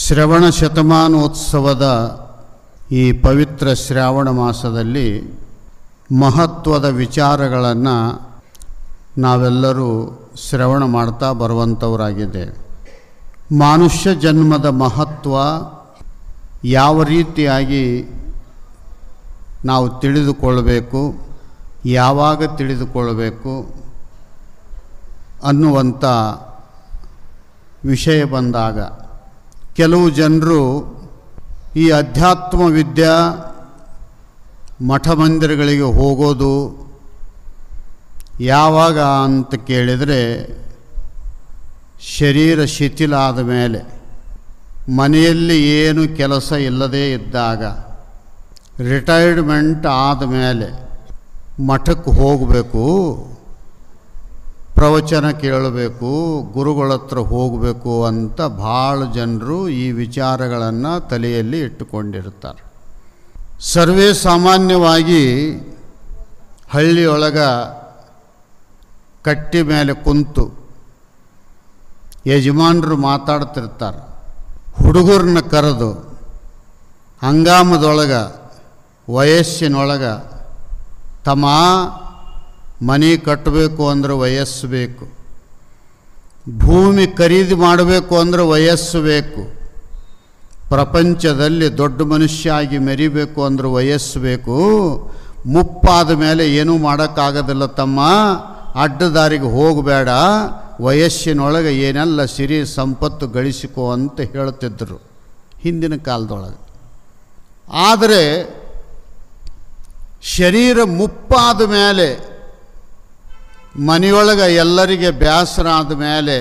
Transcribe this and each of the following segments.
ಶ್ರವಣ ಶತಮಾನೋತ್ಸವದ ಈ ಪವಿತ್ರ ಶ್ರಾವಣ ಮಾಸದಲ್ಲಿ ಮಹತ್ವದ ವಿಚಾರಗಳನ್ನು ನಾವೆಲ್ಲರೂ ಶ್ರವಣ ಮಾಡ್ತಾ ಬರುವಂಥವರಾಗಿದ್ದೇವೆ. ಮನುಷ್ಯ ಜನ್ಮದ ಮಹತ್ವ ಯಾವ ರೀತಿಯಾಗಿ ನಾವು ತಿಳಿದುಕೊಳ್ಳಬೇಕು, ಯಾವಾಗ ತಿಳಿದುಕೊಳ್ಳಬೇಕು ಅನ್ನುವಂಥ ವಿಷಯ ಬಂದಾಗ ಕೆಲವು ಜನರು ಈ ಅಧ್ಯಾತ್ಮ ವಿದ್ಯಾ ಮಠ ಮಂದಿರಗಳಿಗೆ ಹೋಗೋದು ಯಾವಾಗ ಅಂತ ಕೇಳಿದರೆ ಶರೀರ ಶಿಥಿಲ ಆದ ಮೇಲೆ, ಮನೆಯಲ್ಲಿ ಏನು ಕೆಲಸ ಇಲ್ಲದೇ ಇದ್ದಾಗ, ರಿಟೈರ್ಡ್ಮೆಂಟ್ ಆದಮೇಲೆ ಮಠಕ್ಕೆ ಹೋಗಬೇಕು, ಪ್ರವಚನ ಕೇಳಬೇಕು, ಗುರುಗಳ ಹತ್ರ ಹೋಗಬೇಕು ಅಂತ ಭಾಳ ಜನರು ಈ ವಿಚಾರಗಳನ್ನು ತಲೆಯಲ್ಲಿ ಇಟ್ಟುಕೊಂಡಿರ್ತಾರೆ. ಸರ್ವೇ ಸಾಮಾನ್ಯವಾಗಿ ಹಳ್ಳಿಯೊಳಗೆ ಕಟ್ಟಿ ಮೇಲೆ ಕುಂತು ಯಜಮಾನರು ಮಾತಾಡ್ತಿರ್ತಾರೆ. ಹುಡುಗರನ್ನ ಕರೆದು ಹಂಗಾಮದೊಳಗೆ ವಯಸ್ಸಿನೊಳಗೆ, ತಮ್ಮ ಮನೆ ಕಟ್ಟಬೇಕು ಅಂದ್ರೆ ವಯಸ್ಸು ಬೇಕು, ಭೂಮಿ ಖರೀದಿ ಮಾಡಬೇಕು ಅಂದ್ರೆ ವಯಸ್ಸು ಬೇಕು, ಪ್ರಪಂಚದಲ್ಲಿ ದೊಡ್ಡ ಮನುಷ್ಯ ಆಗಿ ಮೆರಿಬೇಕು ಅಂದ್ರೆ ವಯಸ್ಸು ಬೇಕು, ಮುಪ್ಪಾದ ಮೇಲೆ ಏನೂ ಮಾಡೋಕ್ಕಾಗೋದಿಲ್ಲ ತಮ್ಮ, ಅಡ್ಡದಾರಿಗೆ ಹೋಗಬೇಡ, ವಯಸ್ಸಿನೊಳಗೆ ಏನೆಲ್ಲ ಸಿರಿ ಸಂಪತ್ತು ಗಳಿಸಿಕೋ ಅಂತ ಹೇಳ್ತಿದ್ದರು ಹಿಂದಿನ ಕಾಲದೊಳಗೆ. ಆದರೆ ಶರೀರ ಮುಪ್ಪಾದ ಮೇಲೆ, ಮನೆಯೊಳಗೆ ಎಲ್ಲರಿಗೆ ಬೇಸರ ಆದ ಮೇಲೆ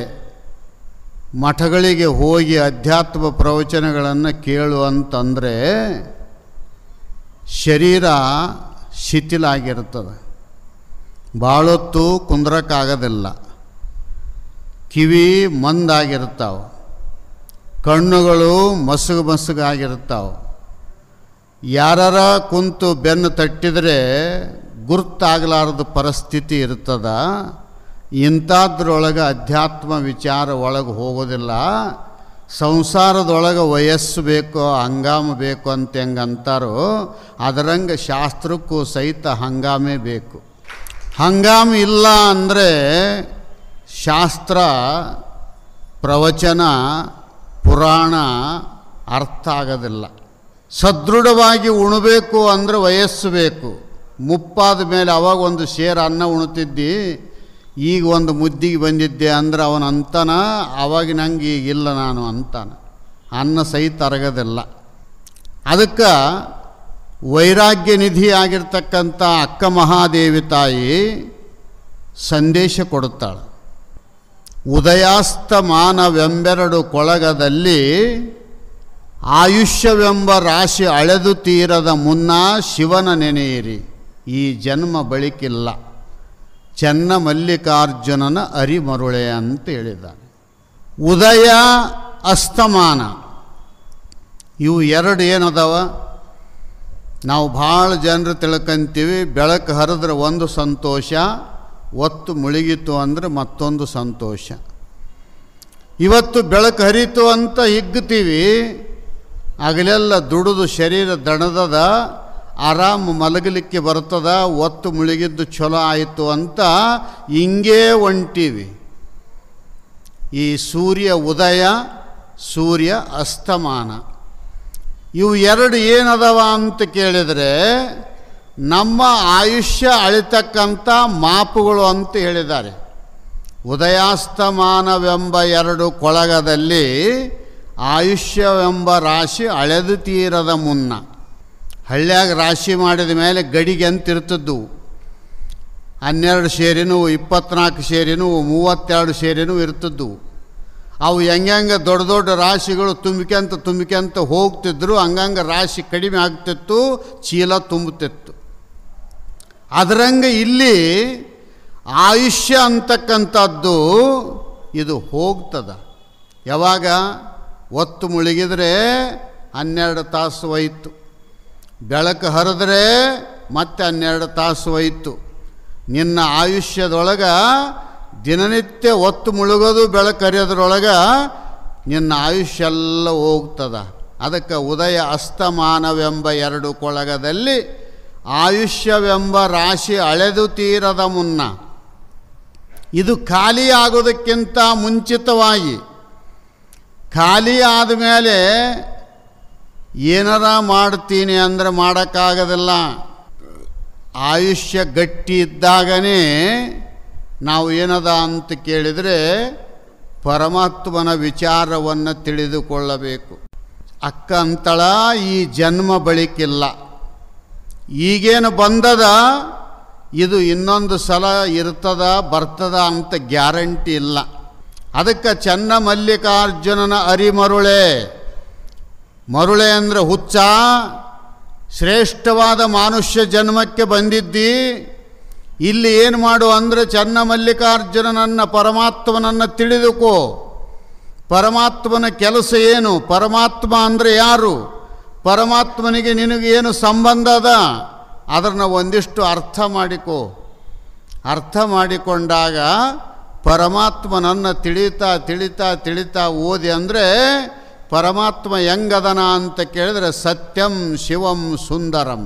ಮಠಗಳಿಗೆ ಹೋಗಿ ಅಧ್ಯಾತ್ಮ ಪ್ರವಚನಗಳನ್ನು ಕೇಳು ಅಂತಂದರೆ ಶರೀರ ಶಿಥಿಲ ಆಗಿರ್ತದೆ, ಭಾಳೊತ್ತು ಕುಂದ್ರಕ್ಕಾಗೋದಿಲ್ಲ, ಕಿವಿ ಮಂದಾಗಿರ್ತಾವೆ, ಕಣ್ಣುಗಳು ಮಸುಗಾಗಿರ್ತಾವೆ, ಯಾರಾರ ಕುಂತು ಬೆನ್ನು ತಟ್ಟಿದರೆ ಗುರ್ತಾಗಲಾರದ ಪರಿಸ್ಥಿತಿ ಇರ್ತದ. ಇಂಥದ್ರೊಳಗೆ ಅಧ್ಯಾತ್ಮ ವಿಚಾರ ಒಳಗೆ ಹೋಗೋದಿಲ್ಲ. ಸಂಸಾರದೊಳಗೆ ವಯಸ್ಸು ಬೇಕು, ಹಂಗಾಮ ಬೇಕು ಅಂತ ಹೆಂಗೆ ಅಂತಾರೋ ಅದರಂಗೆ ಶಾಸ್ತ್ರಕ್ಕೂ ಸಹಿತ ಹಂಗಾಮೇ ಬೇಕು. ಹಂಗಾಮ ಇಲ್ಲ ಅಂದರೆ ಶಾಸ್ತ್ರ, ಪ್ರವಚನ, ಪುರಾಣ ಅರ್ಥ ಆಗೋದಿಲ್ಲ. ಸದೃಢವಾಗಿ ಉಣಬೇಕು ಅಂದರೆ ವಯಸ್ಸು ಬೇಕು. ಮುಪ್ಪಾದ ಮೇಲೆ ಅವಾಗ ಒಂದು ಸೇರು ಅನ್ನ ಉಣ್ತಿದ್ದಿ, ಈಗ ಒಂದು ಮುದ್ದಿಗೆ ಬಂದಿದ್ದೆ ಅಂದ್ರೆ ಅವನು ಅಂತಾನ, ಅವಾಗ ನಂಗೆ ಈಗಿಲ್ಲ ನಾನು ಅಂತಾನ, ಅನ್ನ ಸಹಿತ ಅರಗೋದಿಲ್ಲ. ಅದಕ್ಕೆ ವೈರಾಗ್ಯ ನಿಧಿ ಆಗಿರ್ತಕ್ಕಂಥ ಅಕ್ಕ ಮಹಾದೇವಿ ತಾಯಿ ಸಂದೇಶ ಕೊಡುತ್ತಾಳೆ. ಉದಯಾಸ್ತಮಾನವೆಂಬೆರಡು ಕೊಳಗದಲ್ಲಿ ಆಯುಷ್ಯವೆಂಬ ರಾಶಿ ಅಳೆದು ತೀರದ ಮುನ್ನ ಶಿವನ ನೆನೆಯಿರಿ, ಈ ಜನ್ಮ ಬಳಿಕಿಲ್ಲ, ಚೆನ್ನ ಮಲ್ಲಿಕಾರ್ಜುನನ ಅರಿಮರುಳೆ ಅಂತ ಹೇಳಿದ್ದಾನೆ. ಉದಯ ಅಸ್ತಮಾನ ಇವು ಎರಡು ಏನದವ, ನಾವು ಭಾಳ ಜನರು ತಿಳ್ಕೊಂತೀವಿ. ಬೆಳಕು ಹರಿದ್ರೆ ಒಂದು ಸಂತೋಷ, ಒತ್ತು ಮುಳುಗಿತು ಅಂದರೆ ಮತ್ತೊಂದು ಸಂತೋಷ. ಇವತ್ತು ಬೆಳಕು ಹರಿತು ಅಂತ ಹಿಗ್ಗುತ್ತೀವಿ, ಆಗಲೆಲ್ಲ ದುಡಿದು ಶರೀರ ದಣದದ, ಆರಾಮ ಮಲಗಲಿಕ್ಕೆ ಬರ್ತದ, ಒತ್ತು ಮುಳುಗಿದ್ದು ಚಲೋ ಆಯಿತು ಅಂತ ಹಿಂಗೇ ಹೊಂಟೀವಿ. ಈ ಸೂರ್ಯ ಉದಯ, ಸೂರ್ಯ ಅಸ್ತಮಾನ ಇವು ಎರಡು ಏನದವ ಅಂತ ಕೇಳಿದರೆ ನಮ್ಮ ಆಯುಷ್ಯ ಅಳಿತಕ್ಕಂಥ ಮಾಪುಗಳು ಅಂತ ಹೇಳಿದ್ದಾರೆ. ಉದಯಾಸ್ತಮಾನವೆಂಬ ಎರಡು ಕೊಳಗದಲ್ಲಿ ಆಯುಷ್ಯವೆಂಬ ರಾಶಿ ಅಳೆದು ತೀರದ ಮುನ್ನ. ಹಳ್ಳಿಯಾಗ ರಾಶಿ ಮಾಡಿದ ಮೇಲೆ ಗಡಿಗೆ ಅಂತಿರ್ತದ್ದು, 12 ಸೇರಿನೂ, 24 ಸೇರಿನೂ, 32 ಸೇರಿನೂ ಇರ್ತದ್ದು. ಅವು ಹೆಂಗೆ ದೊಡ್ಡ ದೊಡ್ಡ ರಾಶಿಗಳು ತುಂಬಿಕೆಂತ ಹೋಗ್ತಿದ್ರು, ಹಂಗಂಗೆ ರಾಶಿ ಕಡಿಮೆ ಆಗ್ತಿತ್ತು, ಚೀಲ ತುಂಬುತ್ತಿತ್ತು. ಅದರಂಗೆ ಇಲ್ಲಿ ಆಯುಷ್ಯ ಅಂತಕ್ಕಂಥದ್ದು ಇದು ಹೋಗ್ತದ. ಯಾವಾಗ ಒತ್ತು ಮುಳುಗಿದ್ರೆ 12 ತಾಸು ಹೋಯ್ತು, ಬೆಳಕು ಹರಿದ್ರೆ ಮತ್ತೆ 12 ತಾಸು ಹೋಯ್ತು. ನಿನ್ನ ಆಯುಷ್ಯದೊಳಗೆ ದಿನನಿತ್ಯ ಒತ್ತು ಮುಳುಗೋದು ಬೆಳಕು ಹರಿಯೋದ್ರೊಳಗೆ ನಿನ್ನ ಆಯುಷ್ಯ ಎಲ್ಲ ಹೋಗ್ತದ. ಅದಕ್ಕೆ ಉದಯ ಅಸ್ತಮಾನವೆಂಬ ಎರಡು ಕೊಳಗದಲ್ಲಿ ಆಯುಷ್ಯವೆಂಬ ರಾಶಿ ಅಳೆದು ತೀರದ ಮುನ್ನ, ಇದು ಖಾಲಿಯಾಗೋದಕ್ಕಿಂತ ಮುಂಚಿತವಾಗಿ, ಖಾಲಿ ಆದಮೇಲೆ ಏನಾರ ಮಾಡ್ತೀನಿ ಅಂದರೆ ಮಾಡೋಕ್ಕಾಗೋದಿಲ್ಲ. ಆಯುಷ್ಯ ಗಟ್ಟಿ ಇದ್ದಾಗನೇ ನಾವು ಏನದ ಅಂತ ಕೇಳಿದರೆ ಪರಮಾತ್ಮನ ವಿಚಾರವನ್ನು ತಿಳಿದುಕೊಳ್ಳಬೇಕು. ಅಕ್ಕ ಅಂತಳ ಈ ಜನ್ಮ ಬಳಿಕಿಲ್ಲ, ಈಗೇನು ಬಂದದ ಇದು ಇನ್ನೊಂದು ಸಲ ಇರ್ತದ ಬರ್ತದ ಅಂತ ಗ್ಯಾರಂಟಿ ಇಲ್ಲ. ಅದಕ್ಕೆ ಚನ್ನ ಮಲ್ಲಿಕಾರ್ಜುನನ ಅರಿಮರುಳೆ, ಮರುಳೆ ಅಂದರೆ ಹುಚ್ಚ, ಶ್ರೇಷ್ಠವಾದ ಮನುಷ್ಯ ಜನ್ಮಕ್ಕೆ ಬಂದಿದ್ದಿ, ಇಲ್ಲಿ ಏನು ಮಾಡು ಅಂದರೆ ಚನ್ನ ಮಲ್ಲಿಕಾರ್ಜುನನನ್ನು ಪರಮಾತ್ಮನನ್ನು ತಿಳಿದುಕೋ. ಪರಮಾತ್ಮನ ಕೆಲಸ ಏನು, ಪರಮಾತ್ಮ ಅಂದರೆ ಯಾರು, ಪರಮಾತ್ಮನಿಗೆ ನಿನಗೇನು ಸಂಬಂಧ ಅದ, ಅದನ್ನು ಒಂದಿಷ್ಟು ಅರ್ಥ ಮಾಡಿಕೋ. ಅರ್ಥ ಮಾಡಿಕೊಂಡಾಗ ಪರಮಾತ್ಮನನ್ನು ತಿಳಿತಾ ತಿಳಿತಾ ತಿಳಿತಾ ಓದಿ ಅಂದರೆ ಪರಮಾತ್ಮ ಹೆಂಗದನ ಅಂತ ಕೇಳಿದರೆ ಸತ್ಯಂ ಶಿವಂ ಸುಂದರಂ.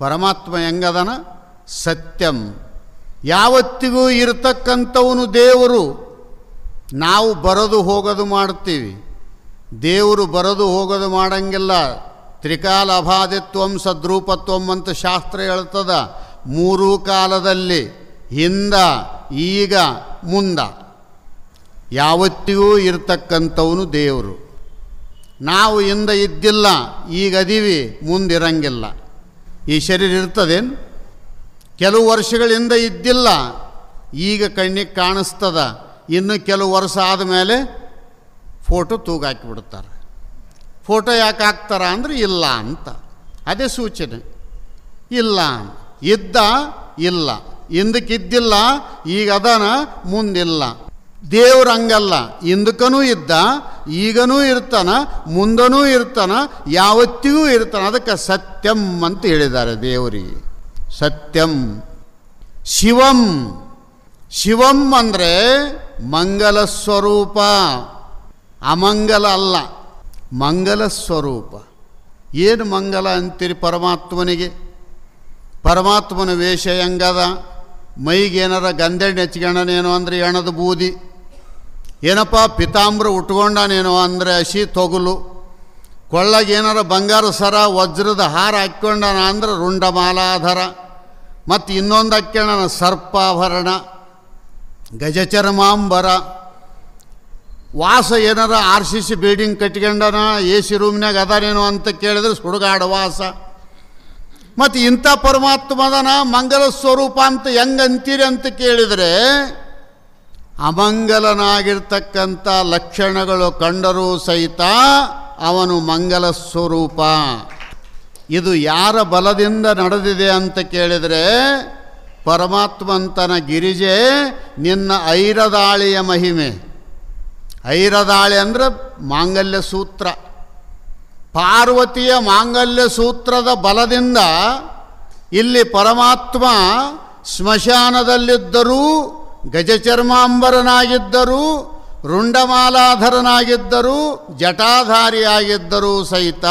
ಪರಮಾತ್ಮ ಹೆಂಗದನ? ಸತ್ಯಂ, ಯಾವತ್ತಿಗೂ ಇರತಕ್ಕಂಥವನು ದೇವರು. ನಾವು ಬರೋದು ಹೋಗೋದು ಮಾಡ್ತೀವಿ, ದೇವರು ಬರೋದು ಹೋಗೋದು ಮಾಡಂಗಿಲ್ಲ. ತ್ರಿಕಾಲ ಅಭಾದಿತ್ವಂ ಸದ್ರೂಪತ್ವಂ ಅಂತ ಶಾಸ್ತ್ರ ಹೇಳ್ತದ. ಮೂರೂ ಕಾಲದಲ್ಲಿ, ಹಿಂದ, ಈಗ, ಮುಂದ, ಯಾವತ್ತಿಗೂ ಇರತಕ್ಕಂಥವನು ದೇವರು. ನಾವು ಹಿಂದ ಇದ್ದಿಲ್ಲ, ಈಗ ಅದೀವಿ, ಮುಂದಿರಂಗಿಲ್ಲ. ಈ ಶರೀರ ಇರ್ತದೇನು? ಕೆಲವು ವರ್ಷಗಳಿಂದ ಇದ್ದಿಲ್ಲ, ಈಗ ಕಣ್ಣಿಗೆ ಕಾಣಿಸ್ತದ. ಇನ್ನು ಕೆಲವು ವರ್ಷ ಆದಮೇಲೆ ಫೋಟೋ ತೂಗಾಕಿಬಿಡ್ತಾರೆ. ಫೋಟೋ ಯಾಕೆ ಹಾಕ್ತಾರ ಅಂದರೆ ಇಲ್ಲ ಅಂತ, ಅದೇ ಸೂಚನೆ. ಇಲ್ಲ, ಇದ್ದ, ಇಲ್ಲ, ಹಿಂದಕ್ಕಿದ್ದಿಲ್ಲ, ಈಗ ಅದನ, ಮುಂದಿಲ್ಲ. ದೇವ್ರು ಹಂಗಲ್ಲ, ಹಿಂದಕ್ಕನೂ ಇದ್ದ, ಈಗನೂ ಇರ್ತಾನ, ಮುಂದನೂ ಇರ್ತಾನ, ಯಾವತ್ತಿಗೂ ಇರ್ತಾನೆ. ಅದಕ್ಕೆ ಸತ್ಯಂ ಅಂತ ಹೇಳಿದ್ದಾರೆ ದೇವರಿಗೆ. ಸತ್ಯಂ. ಶಿವಂ, ಶಿವಂ ಅಂದರೆ ಮಂಗಲ ಸ್ವರೂಪ, ಅಮಂಗಲ ಅಲ್ಲ, ಮಂಗಲ ಸ್ವರೂಪ. ಏನು ಮಂಗಲ ಅಂತೀರಿ ಪರಮಾತ್ಮನಿಗೆ? ಪರಮಾತ್ಮನ ವೇಷ ಹೆಂಗದ? ಮೈಗೇನಾರ ಗಂಧೆಣ್ಣೆ ಹಚ್ಕೊಂಡನೇನೋ ಅಂದರೆ ಎಣದ ಬೂದಿ, ಏನಪ್ಪ ಪಿತಾಂಬ್ರ ಉಟ್ಕೊಂಡನೇನೋ ಅಂದರೆ ಹಸಿ ತೊಗಲು, ಕೊಳ್ಳಗೇನಾರ ಬಂಗಾರ ಸರ ವಜ್ರದ ಹಾರ ಹಾಕ್ಕೊಂಡನ ಅಂದ್ರೆ ರುಂಡಮಾಲಾಧರ, ಮತ್ತು ಇನ್ನೊಂದು ಹಾಕ್ಕೊಂಡನ ಸರ್ಪಾಭರಣ, ಗಜಚರ್ಮಾಂಬರ. ವಾಸ ಏನಾರ RCC ಬಿಲ್ಡಿಂಗ್ ಕಟ್ಕೊಂಡನ, AC ರೂಮ್ನಾಗ ಅದಾನೇನೋ ಅಂತ ಕೇಳಿದ್ರೆ ಸುಡುಗಾಡ ವಾಸ. ಮತ್ತು ಇಂಥ ಪರಮಾತ್ಮದನ ಮಂಗಲ ಸ್ವರೂಪ ಅಂತ ಹೆಂಗಂತೀರಿ ಅಂತ ಕೇಳಿದರೆ, ಅಮಂಗಲನಾಗಿರ್ತಕ್ಕಂಥ ಲಕ್ಷಣಗಳು ಕಂಡರೂ ಸಹಿತ ಅವನು ಮಂಗಲ ಸ್ವರೂಪ. ಇದು ಯಾರ ಬಲದಿಂದ ನಡೆದಿದೆ ಅಂತ ಕೇಳಿದರೆ, ಪರಮಾತ್ಮಂತನ ಗಿರಿಜೆ ನಿನ್ನ ಐರದಾಳಿಯ ಮಹಿಮೆ. ಐರದಾಳಿ ಅಂದರೆ ಮಾಂಗಲ್ಯ ಸೂತ್ರ. ಪಾರ್ವತಿಯ ಮಾಂಗಲ್ಯ ಸೂತ್ರದ ಬಲದಿಂದ ಇಲ್ಲಿ ಪರಮಾತ್ಮ ಸ್ಮಶಾನದಲ್ಲಿದ್ದರೂ, ಗಜಚರ್ಮಾಂಬರನಾಗಿದ್ದರೂ, ರುಂಡಮಾಲಾಧರನಾಗಿದ್ದರೂ, ಜಟಾಧಾರಿಯಾಗಿದ್ದರೂ ಸಹಿತ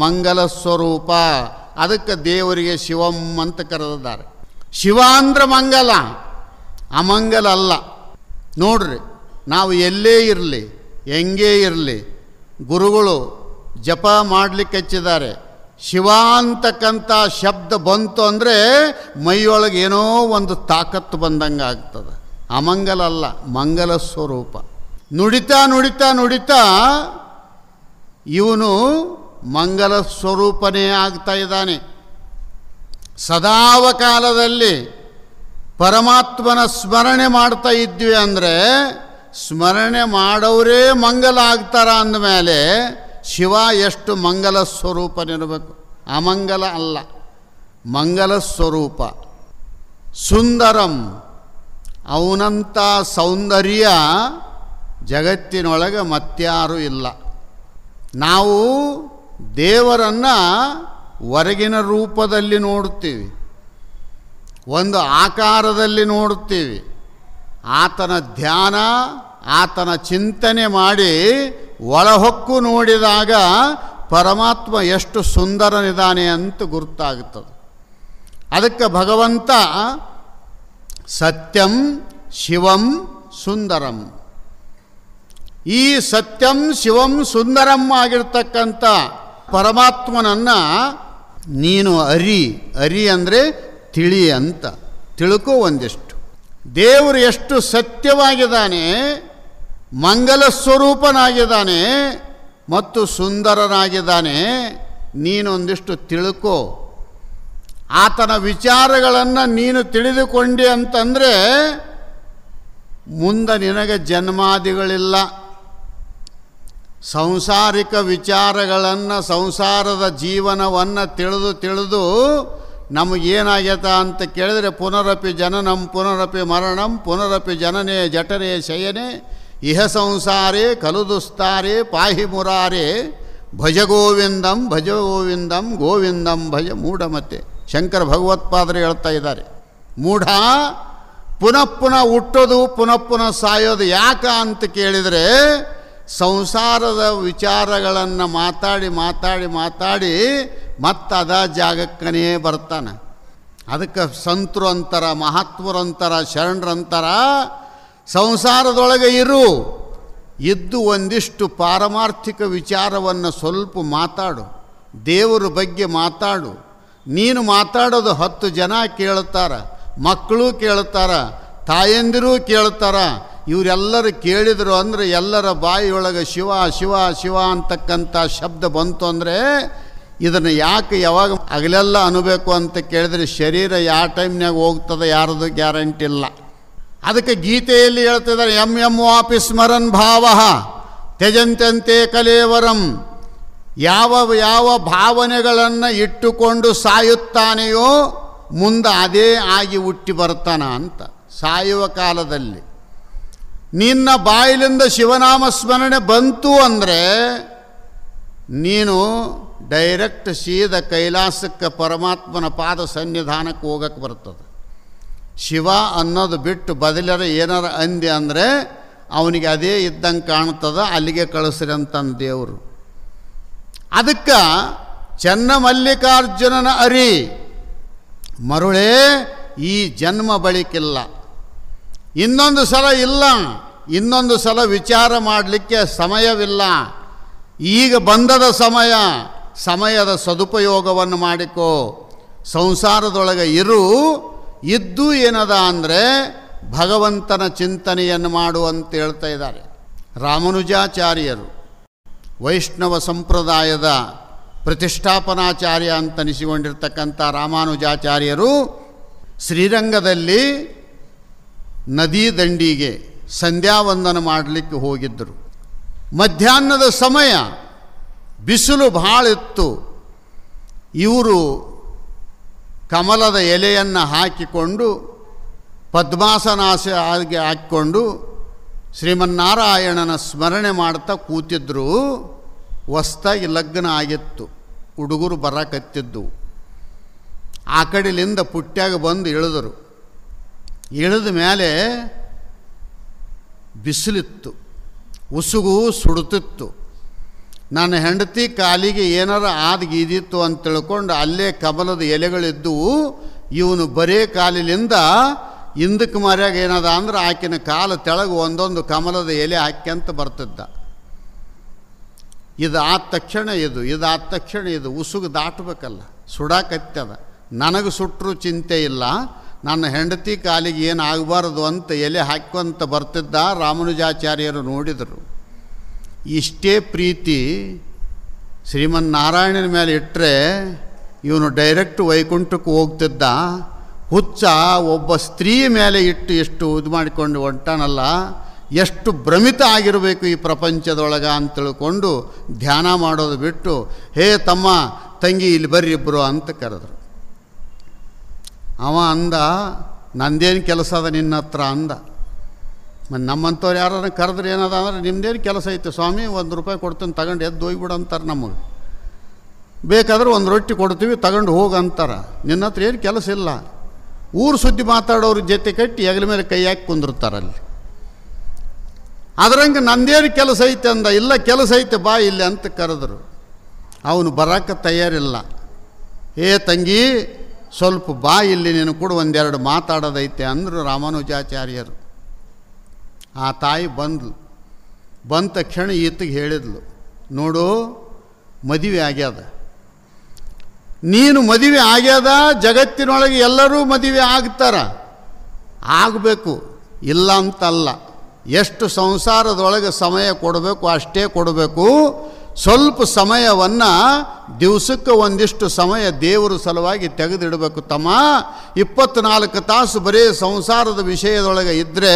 ಮಂಗಲ ಸ್ವರೂಪ. ಅದಕ್ಕೆ ದೇವರಿಗೆ ಶಿವಂ ಅಂತ ಕರೆದಿದ್ದಾರೆ. ಶಿವ ಅಂದ್ರೆ ಮಂಗಲ, ಅಮಂಗಲ ಅಲ್ಲ. ನೋಡ್ರಿ, ನಾವು ಎಲ್ಲೇ ಇರಲಿ, ಹೆಂಗೇ ಇರಲಿ, ಗುರುಗಳು ಜಪ ಮಾಡಲಿಕ್ಕೆ ಹಚ್ಚಿದ್ದಾರೆ. ಶಿವ ಅಂತಕ್ಕಂಥ ಶಬ್ದ ಬಂತು ಅಂದರೆ ಮೈಯೊಳಗೆ ಏನೋ ಒಂದು ತಾಕತ್ತು ಬಂದಂಗೆ ಆಗ್ತದೆ. ಅಮಂಗಲ ಅಲ್ಲ, ಮಂಗಲ ಸ್ವರೂಪ. ನುಡಿತಾ ನುಡಿತಾ ನುಡಿತಾ ಇವನು ಮಂಗಲ ಸ್ವರೂಪನೇ ಆಗ್ತಾ ಇದ್ದಾನೆ. ಸದಾವಕಾಲದಲ್ಲಿ ಪರಮಾತ್ಮನ ಸ್ಮರಣೆ ಮಾಡ್ತಾ ಇದ್ವಿ ಅಂದರೆ, ಸ್ಮರಣೆ ಮಾಡೋರೇ ಮಂಗಲ ಆಗ್ತಾರ ಅಂದಮೇಲೆ ಶಿವ ಎಷ್ಟು ಮಂಗಲ ಸ್ವರೂಪನಿರಬೇಕು. ಅಮಂಗಲ ಅಲ್ಲ, ಮಂಗಲ ಸ್ವರೂಪ. ಸುಂದರಂ, ಅವನಂಥ ಸೌಂದರ್ಯ ಜಗತ್ತಿನೊಳಗೆ ಮತ್ಯಾರೂ ಇಲ್ಲ. ನಾವು ದೇವರನ್ನು ಹೊರಗಿನ ರೂಪದಲ್ಲಿ ನೋಡುತ್ತೀವಿ, ಒಂದು ಆಕಾರದಲ್ಲಿ ನೋಡುತ್ತೀವಿ. ಆತನ ಧ್ಯಾನ, ಆತನ ಚಿಂತನೆ ಮಾಡಿ ಒಳಹೊಕ್ಕು ನೋಡಿದಾಗ ಪರಮಾತ್ಮ ಎಷ್ಟು ಸುಂದರನಿದ್ದಾನೆ ಅಂತ ಗುರುತಾಗುತ್ತದೆ. ಅದಕ್ಕೆ ಭಗವಂತ ಸತ್ಯಂ ಶಿವಂ ಸುಂದರಂ, ಈ ಸತ್ಯಂ ಶಿವಂ ಸುಂದರಂ ಆಗಿರ್ತಕ್ಕಂಥ ಪರಮಾತ್ಮನನ್ನು ನೀನು ಅರಿ ಅಂದರೆ ತಿಳಿ ಅಂತ ತಿಳ್ಕೋ ಒಂದಿಷ್ಟು. ದೇವರು ಎಷ್ಟು ಸತ್ಯವಾಗಿದ್ದಾನೆ, ಮಂಗಲ ಸ್ವರೂಪನಾಗಿದ್ದಾನೆ ಮತ್ತು ಸುಂದರನಾಗಿದ್ದಾನೆ, ನೀನೊಂದಿಷ್ಟು ತಿಳ್ಕೋ. ಆತನ ವಿಚಾರಗಳನ್ನು ನೀನು ತಿಳಿದುಕೊಂಡೆ ಅಂತಂದರೆ ಮುಂದೆ ನಿನಗೆ ಜನ್ಮಾದಿಗಳಿಲ್ಲ. ಸಂಸಾರಿಕ ವಿಚಾರಗಳನ್ನು, ಸಂಸಾರದ ಜೀವನವನ್ನು ತಿಳಿದು ನಮಗೇನಾಗ್ಯತ ಅಂತ ಕೇಳಿದರೆ ಪುನರಪಿ ಜನನಂ ಪುನರಪಿ ಮರಣಂ ಪುನರಪಿ ಜನನೇ ಜಠರೇ ಶಯನೆ ಇಹ ಸಂಸಾರೇ ಕಲುದುಸ್ತಾರೆ ಪಾಹಿ ಮುರಾರೇ ಭಜ ಗೋವಿಂದಂ ಗೋವಿಂದಂ ಭಜ ಮೂಢಮತೆ. ಶಂಕರ ಭಗವತ್ಪಾದರು ಹೇಳ್ತಾ ಇದ್ದಾರೆ, ಮೂಢ ಪುನಃ ಪುನಃ ಹುಟ್ಟೋದು ಪುನಃ ಪುನಃ ಸಾಯೋದು ಯಾಕ ಅಂತ ಕೇಳಿದರೆ ಸಂಸಾರದ ವಿಚಾರಗಳನ್ನು ಮಾತಾಡಿ ಮತ್ತು ಅದ ಜಾಗಕ್ಕನೇ ಬರ್ತಾನೆ. ಅದಕ್ಕೆ ಸಂತರು ಅಂತಾರ, ಮಹಾತ್ಮರು ಅಂತಾರ, ಶರಣರಂತಾರ, ಸಂಸಾರದೊಳಗೆ ಇದ್ದು ಒಂದಿಷ್ಟು ಪಾರಮಾರ್ಥಿಕ ವಿಚಾರವನ್ನು ಸ್ವಲ್ಪ ಮಾತಾಡು, ದೇವರ ಬಗ್ಗೆ ಮಾತಾಡು. ನೀನು ಮಾತಾಡೋದು 10 ಜನ ಕೇಳ್ತಾರ, ಮಕ್ಕಳು ಕೇಳ್ತಾರ, ತಾಯಂದಿರೂ ಕೇಳ್ತಾರ. ಇವರೆಲ್ಲರೂ ಕೇಳಿದರು ಅಂದರೆ ಎಲ್ಲರ ಬಾಯಿಯೊಳಗೆ ಶಿವ ಶಿವ ಶಿವ ಅಂತಕ್ಕಂಥ ಶಬ್ದ ಬಂತು ಅಂದರೆ ಇದನ್ನು ಯಾಕೆ ಯಾವಾಗ ಹಗಲೆಲ್ಲ ಅನ್ಬೇಕು ಅಂತ ಕೇಳಿದರೆ ಶರೀರ ಯಾವ ಟೈಮ್ನಾಗ ಹೋಗ್ತದೆ ಯಾರದು ಗ್ಯಾರಂಟಿ ಇಲ್ಲ. ಅದಕ್ಕೆ ಗೀತೆಯಲ್ಲಿ ಹೇಳ್ತಿದ್ದಾರೆ, ಎಂ ವಾಪಿ ಸ್ಮರನ್ ಭಾವ ತ್ಯಜಂತ್ಯಂತೆ ಕಲೇವರಂ. ಯಾವ ಭಾವನೆಗಳನ್ನು ಇಟ್ಟುಕೊಂಡು ಸಾಯುತ್ತಾನೆಯೋ ಮುಂದೆ ಅದೇ ಆಗಿ ಹುಟ್ಟಿ ಬರ್ತಾನ ಅಂತ. ಸಾಯುವ ಕಾಲದಲ್ಲಿ ನಿನ್ನ ಬಾಯಿಲಿಂದ ಶಿವನಾಮ ಸ್ಮರಣೆ ಬಂತು ಅಂದರೆ ನೀನು ಡೈರೆಕ್ಟ್ ಸೀದಾ ಕೈಲಾಸಕ್ಕೆ ಪರಮಾತ್ಮನ ಪಾದ ಸನ್ನಿಧಾನಕ್ಕೆ ಹೋಗಕ್ಕೆ ಬರ್ತದೆ. ಶಿವ ಅನ್ನೋದು ಬಿಟ್ಟು ಬದಲರ ಏನಾರ ಅಂದೆ ಅಂದರೆ ಅವನಿಗೆ ಅದೇ ಇದ್ದಂಗೆ ಕಾಣ್ತದೆ, ಅಲ್ಲಿಗೆ ಕಳಿಸ್ರಿ ಅಂತಂದು ದೇವರು. ಅದಕ್ಕೆ ಚನ್ನಮಲ್ಲಿಕಾರ್ಜುನನ ಅರಿ ಮರುಳೇ ಈ ಜನ್ಮ ಬಳಿಕಿಲ್ಲ, ಇನ್ನೊಂದು ಸಲ ಇಲ್ಲ, ಇನ್ನೊಂದು ಸಲ ವಿಚಾರ ಮಾಡಲಿಕ್ಕೆ ಸಮಯವಿಲ್ಲ. ಈಗ ಬಂದದ ಸಮಯದ ಸದುಪಯೋಗವನ್ನು ಮಾಡಿಕೋ. ಸಂಸಾರದೊಳಗೆ ಇದ್ದು ಏನದ ಅಂದರೆ ಭಗವಂತನ ಚಿಂತನೆಯನ್ನು ಮಾಡು ಅಂತ ಹೇಳ್ತಾ ಇದ್ದಾರೆ. ರಾಮಾನುಜಾಚಾರ್ಯರು ವೈಷ್ಣವ ಸಂಪ್ರದಾಯದ ಪ್ರತಿಷ್ಠಾಪನಾಚಾರ್ಯ ಅಂತನಿಸಿಕೊಂಡಿರ್ತಕ್ಕಂಥ ರಾಮಾನುಜಾಚಾರ್ಯರು ಶ್ರೀರಂಗದಲ್ಲಿ ನದಿ ದಂಡಿಗೆ ಸಂಧ್ಯಾವಂದನ ಮಾಡಲಿಕ್ಕೆ ಹೋಗಿದ್ದರು. ಮಧ್ಯಾಹ್ನದ ಸಮಯ ಬಿಸಿಲು ಭಾಳ ಇತ್ತು. ಇವರು ಕಮಲದ ಎಲೆಯನ್ನು ಹಾಕಿಕೊಂಡು ಪದ್ಮಾಸನಾಗಿ ಹಾಕಿಕೊಂಡು ಶ್ರೀಮನ್ನಾರಾಯಣನ ಸ್ಮರಣೆ ಮಾಡ್ತಾ ಕೂತಿದ್ರು. ಹೊಸ್ದಾಗಿ ಲಗ್ನ ಆಗಿತ್ತು, ಹುಡುಗರು ಬರಕತ್ತಿದ್ದು. ಆ ಕಡೆಯಿಂದ ಪುಟ್ಟ್ಯಾಗ ಬಂದು ಇಳಿದರು. ಇಳಿದ ಮೇಲೆ ಬಿಸಿಲಿತ್ತು, ಉಸುಗು ಸುಡುತ್ತಿತ್ತು. ನನ್ನ ಹೆಂಡತಿ ಕಾಲಿಗೆ ಏನಾರ ಗೀದಿತ್ತು ಅಂತ ತಿಳ್ಕೊಂಡು ಅಲ್ಲೇ ಕಮಲದ ಎಲೆಗಳಿದ್ದವು. ಇವನು ಬರೇ ಕಾಲಿನಿಂದ ಹಿಂದಕ್ಕೆ ಮರ್ಯಾಗ ಏನದ ಅಂದ್ರೆ ಆಕಿನ ಕಾಲು ತೆಳಗೆ ಒಂದೊಂದು ಕಮಲದ ಎಲೆ ಹಾಕ್ಯಂತ ಬರ್ತಿದ್ದ. ಇದು ಆದ ತಕ್ಷಣ ಇದು ಉಸುಗು ದಾಟಬೇಕಲ್ಲ, ಸುಡಾಕತ್ತದ. ನನಗೆ ಸುಟ್ಟರು ಚಿಂತೆ ಇಲ್ಲ, ನನ್ನ ಹೆಂಡತಿ ಕಾಲಿಗೆ ಏನು ಆಗಬಾರ್ದು ಅಂತ ಎಲೆ ಹಾಕ್ಕೊಂತ ಬರ್ತಿದ್ದ. ರಾಮಾನುಜಾಚಾರ್ಯರು ನೋಡಿದರು. ಇಷ್ಟೇ ಪ್ರೀತಿ ಶ್ರೀಮನ್ನಾರಾಯಣನ ಮೇಲೆ ಇಟ್ಟರೆ ಇವನು ಡೈರೆಕ್ಟ್ ವೈಕುಂಠಕ್ಕೆ ಹೋಗ್ತಿದ್ದ. ಹುಚ್ಚ ಒಬ್ಬ ಸ್ತ್ರೀ ಮೇಲೆ ಇಟ್ಟು ಎಷ್ಟು ಇದು ಮಾಡಿಕೊಂಡು ಹೊಂಟಾನಲ್ಲ, ಎಷ್ಟು ಭ್ರಮಿತ ಆಗಿರಬೇಕು ಈ ಪ್ರಪಂಚದೊಳಗೆ ಅಂತ ತಿಳ್ಕೊಂಡು ಧ್ಯಾನ ಮಾಡೋದು ಬಿಟ್ಟು, ಹೇ ತಮ್ಮ ತಂಗಿ ಇಲ್ಲಿ ಬರ್ರಿ ಇಬ್ಬರು ಅಂತ ಕರೆದ್ರು. ಅವ ಅಂದ, ನಂದೇನು ಕೆಲಸ ಅದ ನಿನ್ನ ಹತ್ರ ಅಂದ. ಮತ್ತು ನಮ್ಮಂಥವ್ರು ಯಾರನ್ನ ಕರೆದ್ರೆ ಏನದ ಅಂದ್ರೆ, ನಿಮ್ದೇನು ಕೆಲಸ ಐತೆ ಸ್ವಾಮಿ, ₹1 ಕೊಡ್ತೀನಿ ತಗೊಂಡು ಎದ್ದು ಹೋಗ್ಬಿಡು ಅಂತಾರೆ. ನಮಗೆ ಬೇಕಾದ್ರೆ 1 ರೊಟ್ಟಿ ಕೊಡ್ತೀವಿ ತಗೊಂಡು ಹೋಗಂತಾರೆ. ನಿನ್ನ ಹತ್ರ ಏನು ಕೆಲಸ ಇಲ್ಲ. ಊರು ಸುದ್ದಿ ಮಾತಾಡೋರ ಜೊತೆ ಕಟ್ಟಿ ಹೆಗಲ ಮೇಲೆ ಕೈ ಹಾಕಿ ಕುಂದಿರ್ತಾರಲ್ಲಿ. ಅದರಂಗೆ ನಂದೇನು ಕೆಲಸ ಐತೆ ಅಂದ. ಇಲ್ಲ ಕೆಲಸ ಐತೆ ಬಾ ಇಲ್ಲಿ ಅಂತ ಕರೆದರು. ಅವನು ಬರೋಕ್ಕೆ ತಯಾರಿಲ್ಲ. ಏ ತಂಗಿ ಸ್ವಲ್ಪ ಬಾ ಇಲ್ಲಿ, ನೀನು ಕೂಡ ಒಂದೆರಡು ಮಾತಾಡೋದೈತೆ ಅಂದರು ರಾಮಾನುಜಾಚಾರ್ಯರು. ಆ ತಾಯಿ ಬಂದ್ಲು. ಬಂದ ತಕ್ಷಣ ಈತಗೆ ಹೇಳಿದ್ಲು, ನೋಡು ಮದುವೆ ಆಗ್ಯದ, ನೀನು ಮದುವೆ ಆಗ್ಯದ, ಜಗತ್ತಿನೊಳಗೆ ಎಲ್ಲರೂ ಮದುವೆ ಆಗ್ತಾರ, ಆಗಬೇಕು, ಇಲ್ಲ ಅಂತಲ್ಲ. ಎಷ್ಟು ಸಂಸಾರದೊಳಗೆ ಸಮಯ ಕೊಡಬೇಕು ಅಷ್ಟೇ ಕೊಡಬೇಕು. ಸ್ವಲ್ಪ ಸಮಯವನ್ನು ದಿವಸಕ್ಕೆ ಒಂದಿಷ್ಟು ಸಮಯ ದೇವರ ಸಲುವಾಗಿ ತೆಗೆದಿಡಬೇಕು ತಮ್ಮ. 24 ತಾಸು ಬರೀ ಸಂಸಾರದ ವಿಷಯದೊಳಗೆ ಇದ್ದರೆ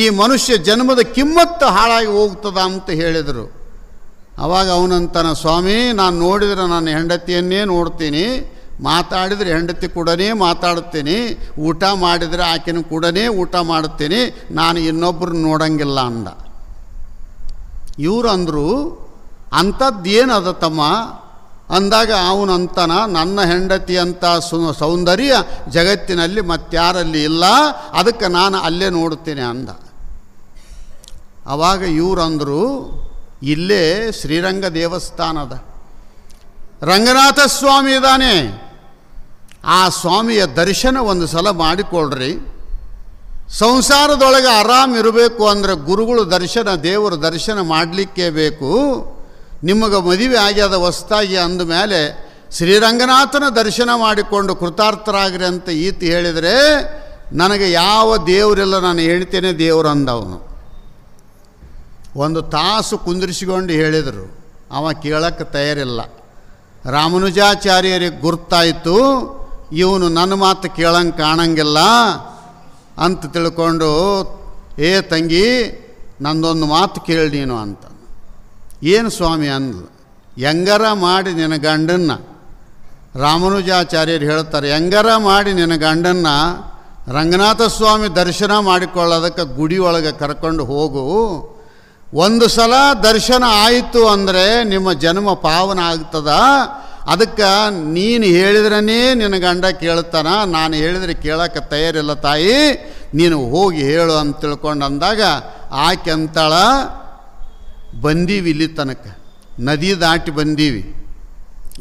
ಈ ಮನುಷ್ಯ ಜನ್ಮದ ಕಿಮ್ಮತ್ತು ಹಾಳಾಗಿ ಹೋಗ್ತದ ಅಂತ ಹೇಳಿದರು. ಆವಾಗ ಅವನಂತನ, ಸ್ವಾಮಿ ನಾನು ನೋಡಿದರೆ ನನ್ನ ಹೆಂಡತಿಯನ್ನೇ ನೋಡ್ತೀನಿ, ಮಾತಾಡಿದರೆ ಹೆಂಡತಿ ಕೂಡನೇ ಮಾತಾಡ್ತೀನಿ, ಊಟ ಮಾಡಿದರೆ ಆಕೆನ ಕೂಡನೇ ಊಟ ಮಾಡ್ತೀನಿ, ನಾನು ಇನ್ನೊಬ್ಬರು ನೋಡಂಗಿಲ್ಲ ಅಂದ. ಇವರು ಅಂದರು, ಅಂಥದ್ದೇನದ ತಮ್ಮ ಅಂದಾಗ ಅವನಂತನ, ನನ್ನ ಹೆಂಡತಿ ಅಂತ ಸೌಂದರ್ಯ ಜಗತ್ತಿನಲ್ಲಿ ಮತ್ತಾರಲ್ಲಿ ಇಲ್ಲ, ಅದಕ್ಕೆ ನಾನು ಅಲ್ಲೇ ನೋಡ್ತೇನೆ ಅಂದ. ಆವಾಗ ಇವರಂದರು, ಇಲ್ಲೇ ಶ್ರೀರಂಗ ದೇವಸ್ಥಾನದ ರಂಗನಾಥ ಸ್ವಾಮಿ ಇದ್ದಾನೆ, ಆ ಸ್ವಾಮಿಯ ದರ್ಶನ ಒಂದು ಸಲ ಮಾಡಿಕೊಳ್ಳ್ರಿ. ಸಂಸಾರದೊಳಗೆ ಆರಾಮಿರಬೇಕು ಅಂದರೆ ಗುರುಗಳು ದರ್ಶನ, ದೇವರ ದರ್ಶನ ಮಾಡಲಿಕ್ಕೇ ಬೇಕು. ನಿಮಗೆ ಮದುವೆ ಆಗ್ಯದ ಹೊಸ್ತಾಗಿ ಅಂದಮೇಲೆ ಶ್ರೀರಂಗನಾಥನ ದರ್ಶನ ಮಾಡಿಕೊಂಡು ಕೃತಾರ್ಥರಾಗ್ರಿ ಅಂತ ಈತ ಹೇಳಿದರೆ, ನನಗೆ ಯಾವ ದೇವರಿಲ್ಲ, ನಾನು ಹೇಳ್ತೇನೆ ದೇವರು ಅಂದವನು. ಒಂದು ತಾಸು ಕುಂದಿರಿಸಿಕೊಂಡು ಹೇಳಿದರು. ಅವ ಕೇಳಕ್ಕೆ ತಯಾರಿಲ್ಲ. ರಾಮಾನುಜಾಚಾರ್ಯರಿಗೆ ಗುರ್ತಾಯಿತು, ಇವನು ನನ್ನ ಮಾತು ಕೇಳಂಗೆ ಕಾಣಂಗಿಲ್ಲ ಅಂತ ತಿಳ್ಕೊಂಡು, ಏ ತಂಗಿ ನಂದೊಂದು ಮಾತು ಕೇಳಿ ನೀನು ಅಂತ. ಏನು ಸ್ವಾಮಿ ಅಂದ್ಲು. ಹೆಂಗಾರ ಮಾಡಿ ನಿನ್ನ ಗಂಡನ್ನ, ರಾಮಾನುಜಾಚಾರ್ಯರು ಹೇಳ್ತಾರೆ, ಹೆಂಗಾರ ಮಾಡಿ ನಿನ್ನ ಗಂಡನ್ನ ರಂಗನಾಥ ಸ್ವಾಮಿ ದರ್ಶನ ಮಾಡಿಕೊಳ್ಳೋದಕ್ಕೆ ಗುಡಿ ಒಳಗೆ ಕರ್ಕೊಂಡು ಹೋಗು. ಒಂದು ಸಲ ದರ್ಶನ ಆಯಿತು ಅಂದರೆ ನಿಮ್ಮ ಜನ್ಮ ಪಾವನ ಆಗ್ತದ. ಅದಕ್ಕೆ ನೀನು ಹೇಳಿದ್ರೇ ನಿನ್ನ ಗಂಡ ಕೇಳ್ತಾನ, ನಾನು ಹೇಳಿದರೆ ಕೇಳೋಕ್ಕೆ ತಯಾರಿಲ್ಲ ತಾಯಿ, ನೀನು ಹೋಗಿ ಹೇಳು ಅಂತ ತಿಳ್ಕೊಂಡು ಅಂದಾಗ ಆಕೆ ಅಂತಾಳ, ಬಂದೀವಿ ಇಲ್ಲಿ ತನಕ, ನದಿ ದಾಟಿ ಬಂದೀವಿ,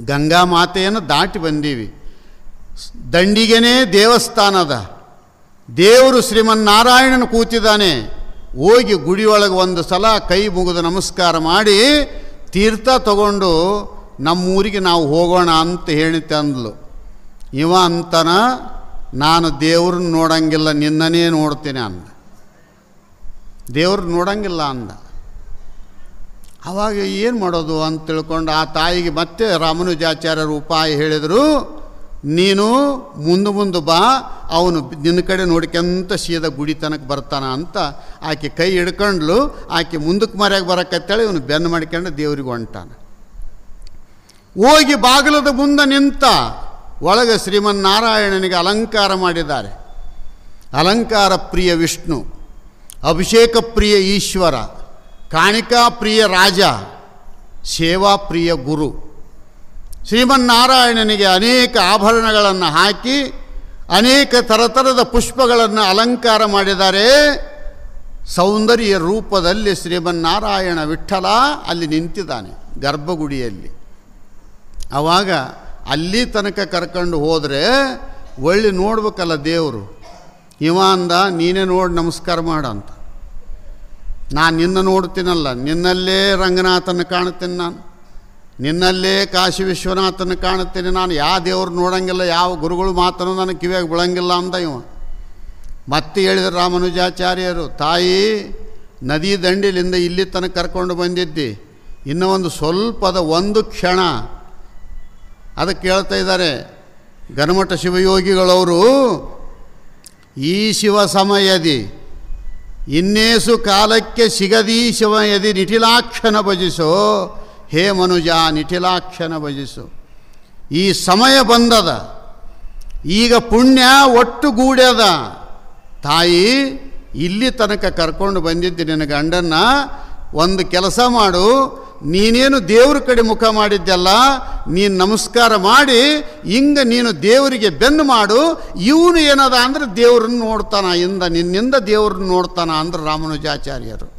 ಗಂಗಾ ಮಾತೆಯನ್ನು ದಾಟಿ ಬಂದೀವಿ, ದಂಡಿಗೆನೇ ದೇವಸ್ಥಾನದ ದೇವರು ಶ್ರೀಮನ್ನಾರಾಯಣನ ಕೂತಿದ್ದಾನೆ, ಹೋಗಿ ಗುಡಿಯೊಳಗೆ ಒಂದು ಸಲ ಕೈ ಮುಗಿದು ನಮಸ್ಕಾರ ಮಾಡಿ ತೀರ್ಥ ತಗೊಂಡು ನಮ್ಮೂರಿಗೆ ನಾವು ಹೋಗೋಣ ಅಂತ ಹೇಳಿ ತಂದ್ಲು. ಇವ ಅಂತನ, ನಾನು ದೇವ್ರನ್ನ ನೋಡಂಗಿಲ್ಲ, ನಿನ್ನನೇ ನೋಡ್ತೇನೆ ಅಂದ. ದೇವ್ರನ್ನ ನೋಡಂಗಿಲ್ಲ ಅಂದ. ಆವಾಗ ಏನು ಮಾಡೋದು ಅಂತ ತಿಳ್ಕೊಂಡು ಆ ತಾಯಿಗೆ ಮತ್ತೆ ರಾಮಾನುಜಾಚಾರ್ಯರು ಉಪಾಯ ಹೇಳಿದರು, ನೀನು ಮುಂದೆ ಬಾ, ಅವನು ನಿನ್ನ ಕಡೆ ನೋಡ್ಕೊಂತ ಸೀದಾ ಗುಡಿ ತನಕ ಬರ್ತಾನ ಅಂತ. ಆಕೆ ಕೈ ಹಿಡ್ಕೊಂಡ್ಲು. ಆಕೆ ಮುಂದಕ್ಕೆ ಮರ್ಯಾಗ ಬರಕತ್ತೇಳಿ ಇವನು ಬೆನ್ನು ಮಾಡ್ಕೊಂಡು ದೇವ್ರಿಗೆ ಹೊಂಟಾನ. ಹೋಗಿ ಬಾಗಿಲದ ಮುಂದೆ ನಿಂತ. ಒಳಗೆ ಶ್ರೀಮನ್ನಾರಾಯಣನಿಗೆ ಅಲಂಕಾರ ಮಾಡಿದ್ದಾರೆ. ಅಲಂಕಾರ ಪ್ರಿಯ ವಿಷ್ಣು, ಅಭಿಷೇಕ ಪ್ರಿಯ ಈಶ್ವರ, ಕಾಣಿಕಾ ಪ್ರಿಯ ರಾಜ, ಸೇವಾ ಪ್ರಿಯ ಗುರು. ಶ್ರೀಮನ್ನಾರಾಯಣನಿಗೆ ಅನೇಕ ಆಭರಣಗಳನ್ನು ಹಾಕಿ ಅನೇಕ ಥರದ ಪುಷ್ಪಗಳನ್ನು ಅಲಂಕಾರ ಮಾಡಿದ್ದಾರೆ. ಸೌಂದರ್ಯ ರೂಪದಲ್ಲಿ ಶ್ರೀಮನ್ನಾರಾಯಣ ವಿಠ್ಠಲ ಅಲ್ಲಿ ನಿಂತಿದ್ದಾನೆ ಗರ್ಭಗುಡಿಯಲ್ಲಿ. ಆವಾಗ ಅಲ್ಲಿ ತನಕ ಕರ್ಕೊಂಡು ಹೋದರೆ ಒಳ್ಳೆ ನೋಡ್ಬೇಕಲ್ಲ ದೇವರು. ಇವ ಅಂದ, ನೀನೇ ನೋಡಿ ನಮಸ್ಕಾರ ಮಾಡಂತ. ನಾನು ನಿನ್ನ ನೋಡ್ತೀನಲ್ಲ, ನಿನ್ನಲ್ಲೇ ರಂಗನಾಥನ ಕಾಣ್ತೀನಿ, ನಾನು ನಿನ್ನಲ್ಲೇ ಕಾಶಿ ವಿಶ್ವನಾಥನ ಕಾಣುತ್ತೇನೆ, ನಾನು ಯಾವ ದೇವ್ರು ನೋಡಂಗಿಲ್ಲ, ಯಾವ ಗುರುಗಳು ಮಾತನ್ನು ನನಗೆ ಕಿವಿಯಾಗಿ ಬಿಳಂಗಿಲ್ಲ ಅಂದ ಇವ. ಮತ್ತೆ ಹೇಳಿದ್ರು ರಾಮಾನುಜಾಚಾರ್ಯರು, ತಾಯಿ ನದಿ ದಂಡಿಲಿಂದ ಇಲ್ಲಿ ತನಕ ಕರ್ಕೊಂಡು ಬಂದಿದ್ದಿ, ಇನ್ನೂ ಒಂದು ಸ್ವಲ್ಪದ ಒಂದು ಕ್ಷಣ ಅದಕ್ಕೆ ಕೇಳ್ತಾ ಇದ್ದಾರೆ ಗಣಮಠ ಶಿವಯೋಗಿಗಳವರು. ಈ ಶಿವ ಸಮಯದಿ ಇನ್ನೇಸು ಕಾಲಕ್ಕೆ ಸಿಗದಿ ಶಿವಯದಿ ನಿಟಿಲಾಕ್ಷನ ಭಜಿಸೋ, ಹೇ ಮನುಜ ನಿಟಿಲಾಕ್ಷನ ಭಜಿಸು. ಈ ಸಮಯ ಬಂದದ, ಈಗ ಪುಣ್ಯ ಒಟ್ಟುಗೂಡ್ಯದ. ತಾಯಿ ಇಲ್ಲಿ ತನಕ ಕರ್ಕೊಂಡು ಬಂದಿದ್ದೆ ನಿನ್ನ ಗಂಡನ್ನ, ಒಂದು ಕೆಲಸ ಮಾಡು, ನೀನೇನು ದೇವ್ರ ಕಡೆ ಮುಖ ಮಾಡಿದ್ದೆಲ್ಲ, ನೀನು ನಮಸ್ಕಾರ ಮಾಡಿ ಹಿಂಗೆ ನೀನು ದೇವರಿಗೆ ಬೆನ್ನು ಮಾಡು. ಇವನು ಏನದ ಅಂದರೆ ದೇವ್ರನ್ನ ನೋಡ್ತಾನ, ನಿನ್ನಿಂದ ದೇವ್ರನ್ನ ನೋಡ್ತಾನ ಅಂದ್ರೆ ರಾಮಾನುಜಾಚಾರ್ಯರು.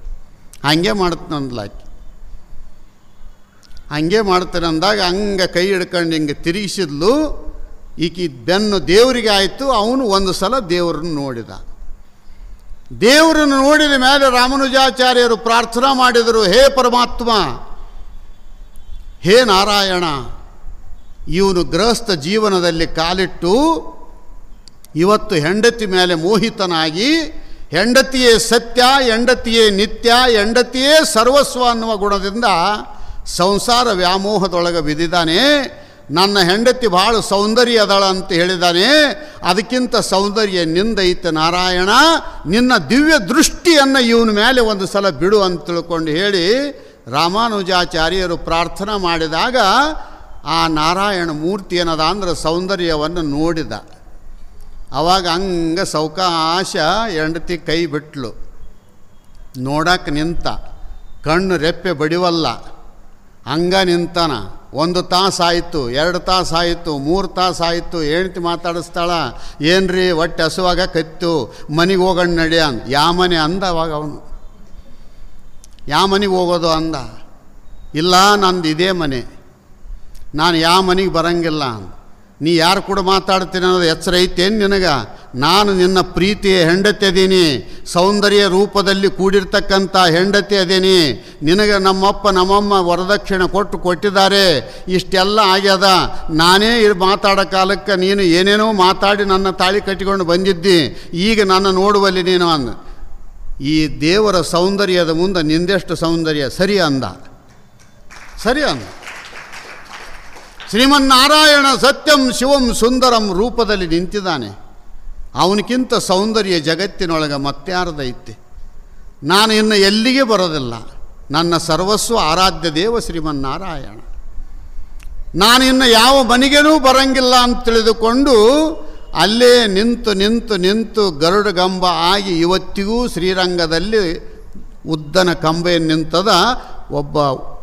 ಹಾಗೆ ಮಾಡ್ತಾನಂದ್ಲಾಕಿ. ಹಂಗೆ ಮಾಡ್ತಾನೆ ಅಂದಾಗ ಹಂಗೆ ಕೈ ಹಿಡ್ಕೊಂಡು ಹಿಂಗೆ ತಿರುಗಿಸಿದ್ಲು. ಈಕಿ ಬೆನ್ನು ದೇವರಿಗೆ ಆಯಿತು. ಅವನು ಒಂದು ಸಲ ದೇವರನ್ನು ನೋಡಿದ. ದೇವರನ್ನು ನೋಡಿದ ಮೇಲೆ ರಾಮಾನುಜಾಚಾರ್ಯರು ಪ್ರಾರ್ಥನಾ ಮಾಡಿದರು, ಹೇ ಪರಮಾತ್ಮ, ಹೇ ನಾರಾಯಣ, ಇವನು ಗೃಹಸ್ಥ ಜೀವನದಲ್ಲಿ ಕಾಲಿಟ್ಟು ಇವತ್ತು ಹೆಂಡತಿ ಮೇಲೆ ಮೋಹಿತನಾಗಿ ಹೆಂಡತಿಯೇ ಸತ್ಯ, ಹೆಂಡತಿಯೇ ನಿತ್ಯ, ಹೆಂಡತಿಯೇ ಸರ್ವಸ್ವ ಅನ್ನುವ ಗುಣದಿಂದ ಸಂಸಾರ ವ್ಯಾಮೋಹದೊಳಗೆ ಬಿದ್ದಿದ್ದಾನೆ. ನನ್ನ ಹೆಂಡತಿ ಭಾಳ ಸೌಂದರ್ಯ ಅದಳ ಅಂತ ಹೇಳಿದ್ದಾನೆ. ಅದಕ್ಕಿಂತ ಸೌಂದರ್ಯ ನಿಂದೈತೆ ನಾರಾಯಣ, ನಿನ್ನ ದಿವ್ಯ ದೃಷ್ಟಿಯನ್ನು ಇವನ ಮೇಲೆ ಒಂದು ಸಲ ಬಿಡು ಅಂತ ತಿಳ್ಕೊಂಡು ಹೇಳಿ ರಾಮಾನುಜಾಚಾರ್ಯರು ಪ್ರಾರ್ಥನಾ ಮಾಡಿದಾಗ ಆ ನಾರಾಯಣ ಮೂರ್ತಿ ಏನದ ಅಂದ್ರೆ ಸೌಂದರ್ಯವನ್ನು ನೋಡಿದ. ಆವಾಗ ಹಂಗೆ ಸೌಕಾಶ ಹೆಂಡತಿ ಕೈ ಬಿಟ್ಲು. ನೋಡಕ್ಕೆ ನಿಂತ, ಕಣ್ಣು ರೆಪ್ಪೆ ಬಡಿವಲ್ಲ, ಹಂಗ ನಿಂತಾನ. 1 ತಾಸಾಯಿತು, 2 ತಾಸಾಯಿತು, 3 ತಾಸಾಯಿತು. ಹೆಂಡ್ತಿ ಮಾತಾಡಿಸ್ತಾಳ, ಏನ್ರಿ ಹೊಟ್ಟೆ ಹಸುವಾಗ ಕತ್ತು, ಮನೆಗೆ ಹೋಗೋಣ ನಡಿ ಅಂದ. ಯಾವ ಮನೆ ಅಂದ ಅವಾಗ ಅವನು, ಯಾವ ಮನೆಗೆ ಹೋಗೋದು ಅಂದ. ಇಲ್ಲ, ನಂದು ಇದೇ ಮನೆ, ನಾನು ಯಾವ ಮನೆಗೆ ಬರಂಗಿಲ್ಲ. ನೀ ಯಾರು ಕೂಡ ಮಾತಾಡ್ತೀನಿ ಅನ್ನೋದು ಎಚ್ಚರ ಐತೇನು ನಿನಗೆ? ನಾನು ನಿನ್ನ ಪ್ರೀತಿಯ ಹೆಂಡತಿ ಅದೀನಿ, ಸೌಂದರ್ಯ ರೂಪದಲ್ಲಿ ಕೂಡಿರ್ತಕ್ಕಂಥ ಹೆಂಡತಿ ಅದೀನಿ. ನಿನಗೆ ನಮ್ಮಪ್ಪ ನಮ್ಮಮ್ಮ ವರದಕ್ಷಿಣೆ ಕೊಟ್ಟಿದ್ದಾರೆ, ಇಷ್ಟೆಲ್ಲ ಆಗ್ಯದ. ನಾನೇ ಮಾತಾಡೋ ಕಾಲಕ್ಕೆ ನೀನು ಏನೇನೋ ಮಾತಾಡಿ ನನ್ನ ತಾಳಿ ಕಟ್ಟಿಕೊಂಡು ಬಂದಿದ್ದಿ, ಈಗ ನನ್ನ ನೋಡುವಲ್ಲಿ ನೀನು ಅಂದ. ಈ ದೇವರ ಸೌಂದರ್ಯದ ಮುಂದೆ ನಿಂದೆಷ್ಟು ಸೌಂದರ್ಯ? ಸರಿ ಅಂದ, ಸರಿ ಅಂದ. ಶ್ರೀಮನ್ನಾರಾಯಣ ಸತ್ಯಂ ಶಿವಂ ಸುಂದರಂ ರೂಪದಲ್ಲಿ ನಿಂತಿದ್ದಾನೆ. ಅವನಿಗಿಂತ ಸೌಂದರ್ಯ ಜಗತ್ತಿನೊಳಗೆ ಮತ್ಯಾರದೈತೆ. ನಾನು ಇನ್ನು ಎಲ್ಲಿಗೆ ಬರೋದಿಲ್ಲ. ನನ್ನ ಸರ್ವಸ್ವ ಆರಾಧ್ಯ ದೇವ ಶ್ರೀಮನ್ನಾರಾಯಣ. ನಾನು ಇನ್ನು ಯಾವ ಮನೆಗೇನೂ ಬರಂಗಿಲ್ಲ ಅಂತ ತಿಳಿದುಕೊಂಡು ಅಲ್ಲೇ ನಿಂತು ನಿಂತು ನಿಂತು ಗರುಡ ಗಂಬ ಆಗಿ ಇವತ್ತಿಗೂ ಶ್ರೀರಂಗದಲ್ಲಿ ಉದ್ದನ ಕಂಬೆಯನ್ನು ನಿಂತದ ಒಬ್ಬ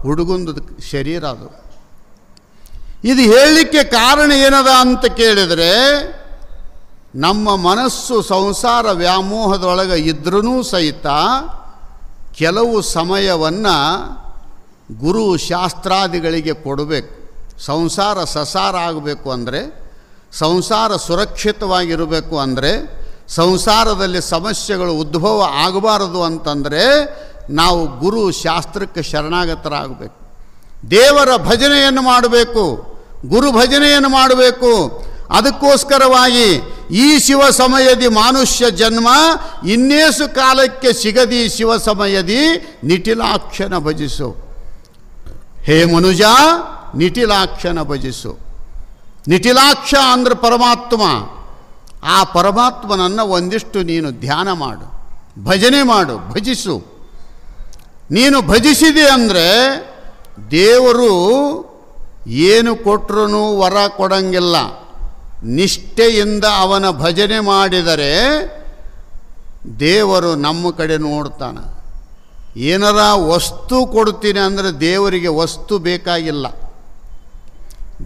ಹುಡುಗಂದು ಶರೀರ ಅದು. ಇದು ಹೇಳಲಿಕ್ಕೆ ಕಾರಣ ಏನದ ಅಂತ ಕೇಳಿದರೆ, ನಮ್ಮ ಮನಸ್ಸು ಸಂಸಾರ ವ್ಯಾಮೋಹದೊಳಗೆ ಇದ್ರೂ ಸಹಿತ ಕೆಲವು ಸಮಯವನ್ನು ಗುರು ಶಾಸ್ತ್ರಾದಿಗಳಿಗೆ ಕೊಡಬೇಕು. ಸಂಸಾರ ಸಸಾರ ಆಗಬೇಕು ಅಂದರೆ, ಸಂಸಾರ ಸುರಕ್ಷಿತವಾಗಿರಬೇಕು ಅಂದರೆ, ಸಂಸಾರದಲ್ಲಿ ಸಮಸ್ಯೆಗಳು ಉದ್ಭವ ಆಗಬಾರದು ಅಂತಂದರೆ ನಾವು ಗುರು ಶಾಸ್ತ್ರಕ್ಕೆ ಶರಣಾಗತರಾಗಬೇಕು. ದೇವರ ಭಜನೆಯನ್ನು ಮಾಡಬೇಕು, ಗುರು ಭಜನೆಯನ್ನು ಮಾಡಬೇಕು. ಅದಕ್ಕೋಸ್ಕರವಾಗಿ ಈ ಶಿವ ಸಮಯದಿ ಮಾನುಷ್ಯ ಜನ್ಮ ಇನ್ನೇಸು ಕಾಲಕ್ಕೆ ಸಿಗದಿ ಶಿವ ಸಮಯದಿ ನಿಟಿಲಾಕ್ಷನ ಭಜಿಸು. ಹೇ ಮನುಜ, ನಿಟಿಲಾಕ್ಷನ ಭಜಿಸು. ನಿಟಿಲಾಕ್ಷ ಅಂದ್ರೆ ಪರಮಾತ್ಮ. ಆ ಪರಮಾತ್ಮನನ್ನು ಒಂದಿಷ್ಟು ನೀನು ಧ್ಯಾನ ಮಾಡು, ಭಜನೆ ಮಾಡು, ಭಜಿಸು. ನೀನು ಭಜಿಸಿದೆ ಅಂದರೆ ದೇವರು ಏನು ಕೊಟ್ಟರೂ ವರ ಕೊಡಂಗಿಲ್ಲ. ನಿಷ್ಠೆಯಿಂದ ಅವನ ಭಜನೆ ಮಾಡಿದರೆ ದೇವರು ನಮ್ಮ ಕಡೆ ನೋಡ್ತಾನೆ. ಏನಾರ ವಸ್ತು ಕೊಡ್ತೀನಿ ಅಂದರೆ ದೇವರಿಗೆ ವಸ್ತು ಬೇಕಾಗಿಲ್ಲ,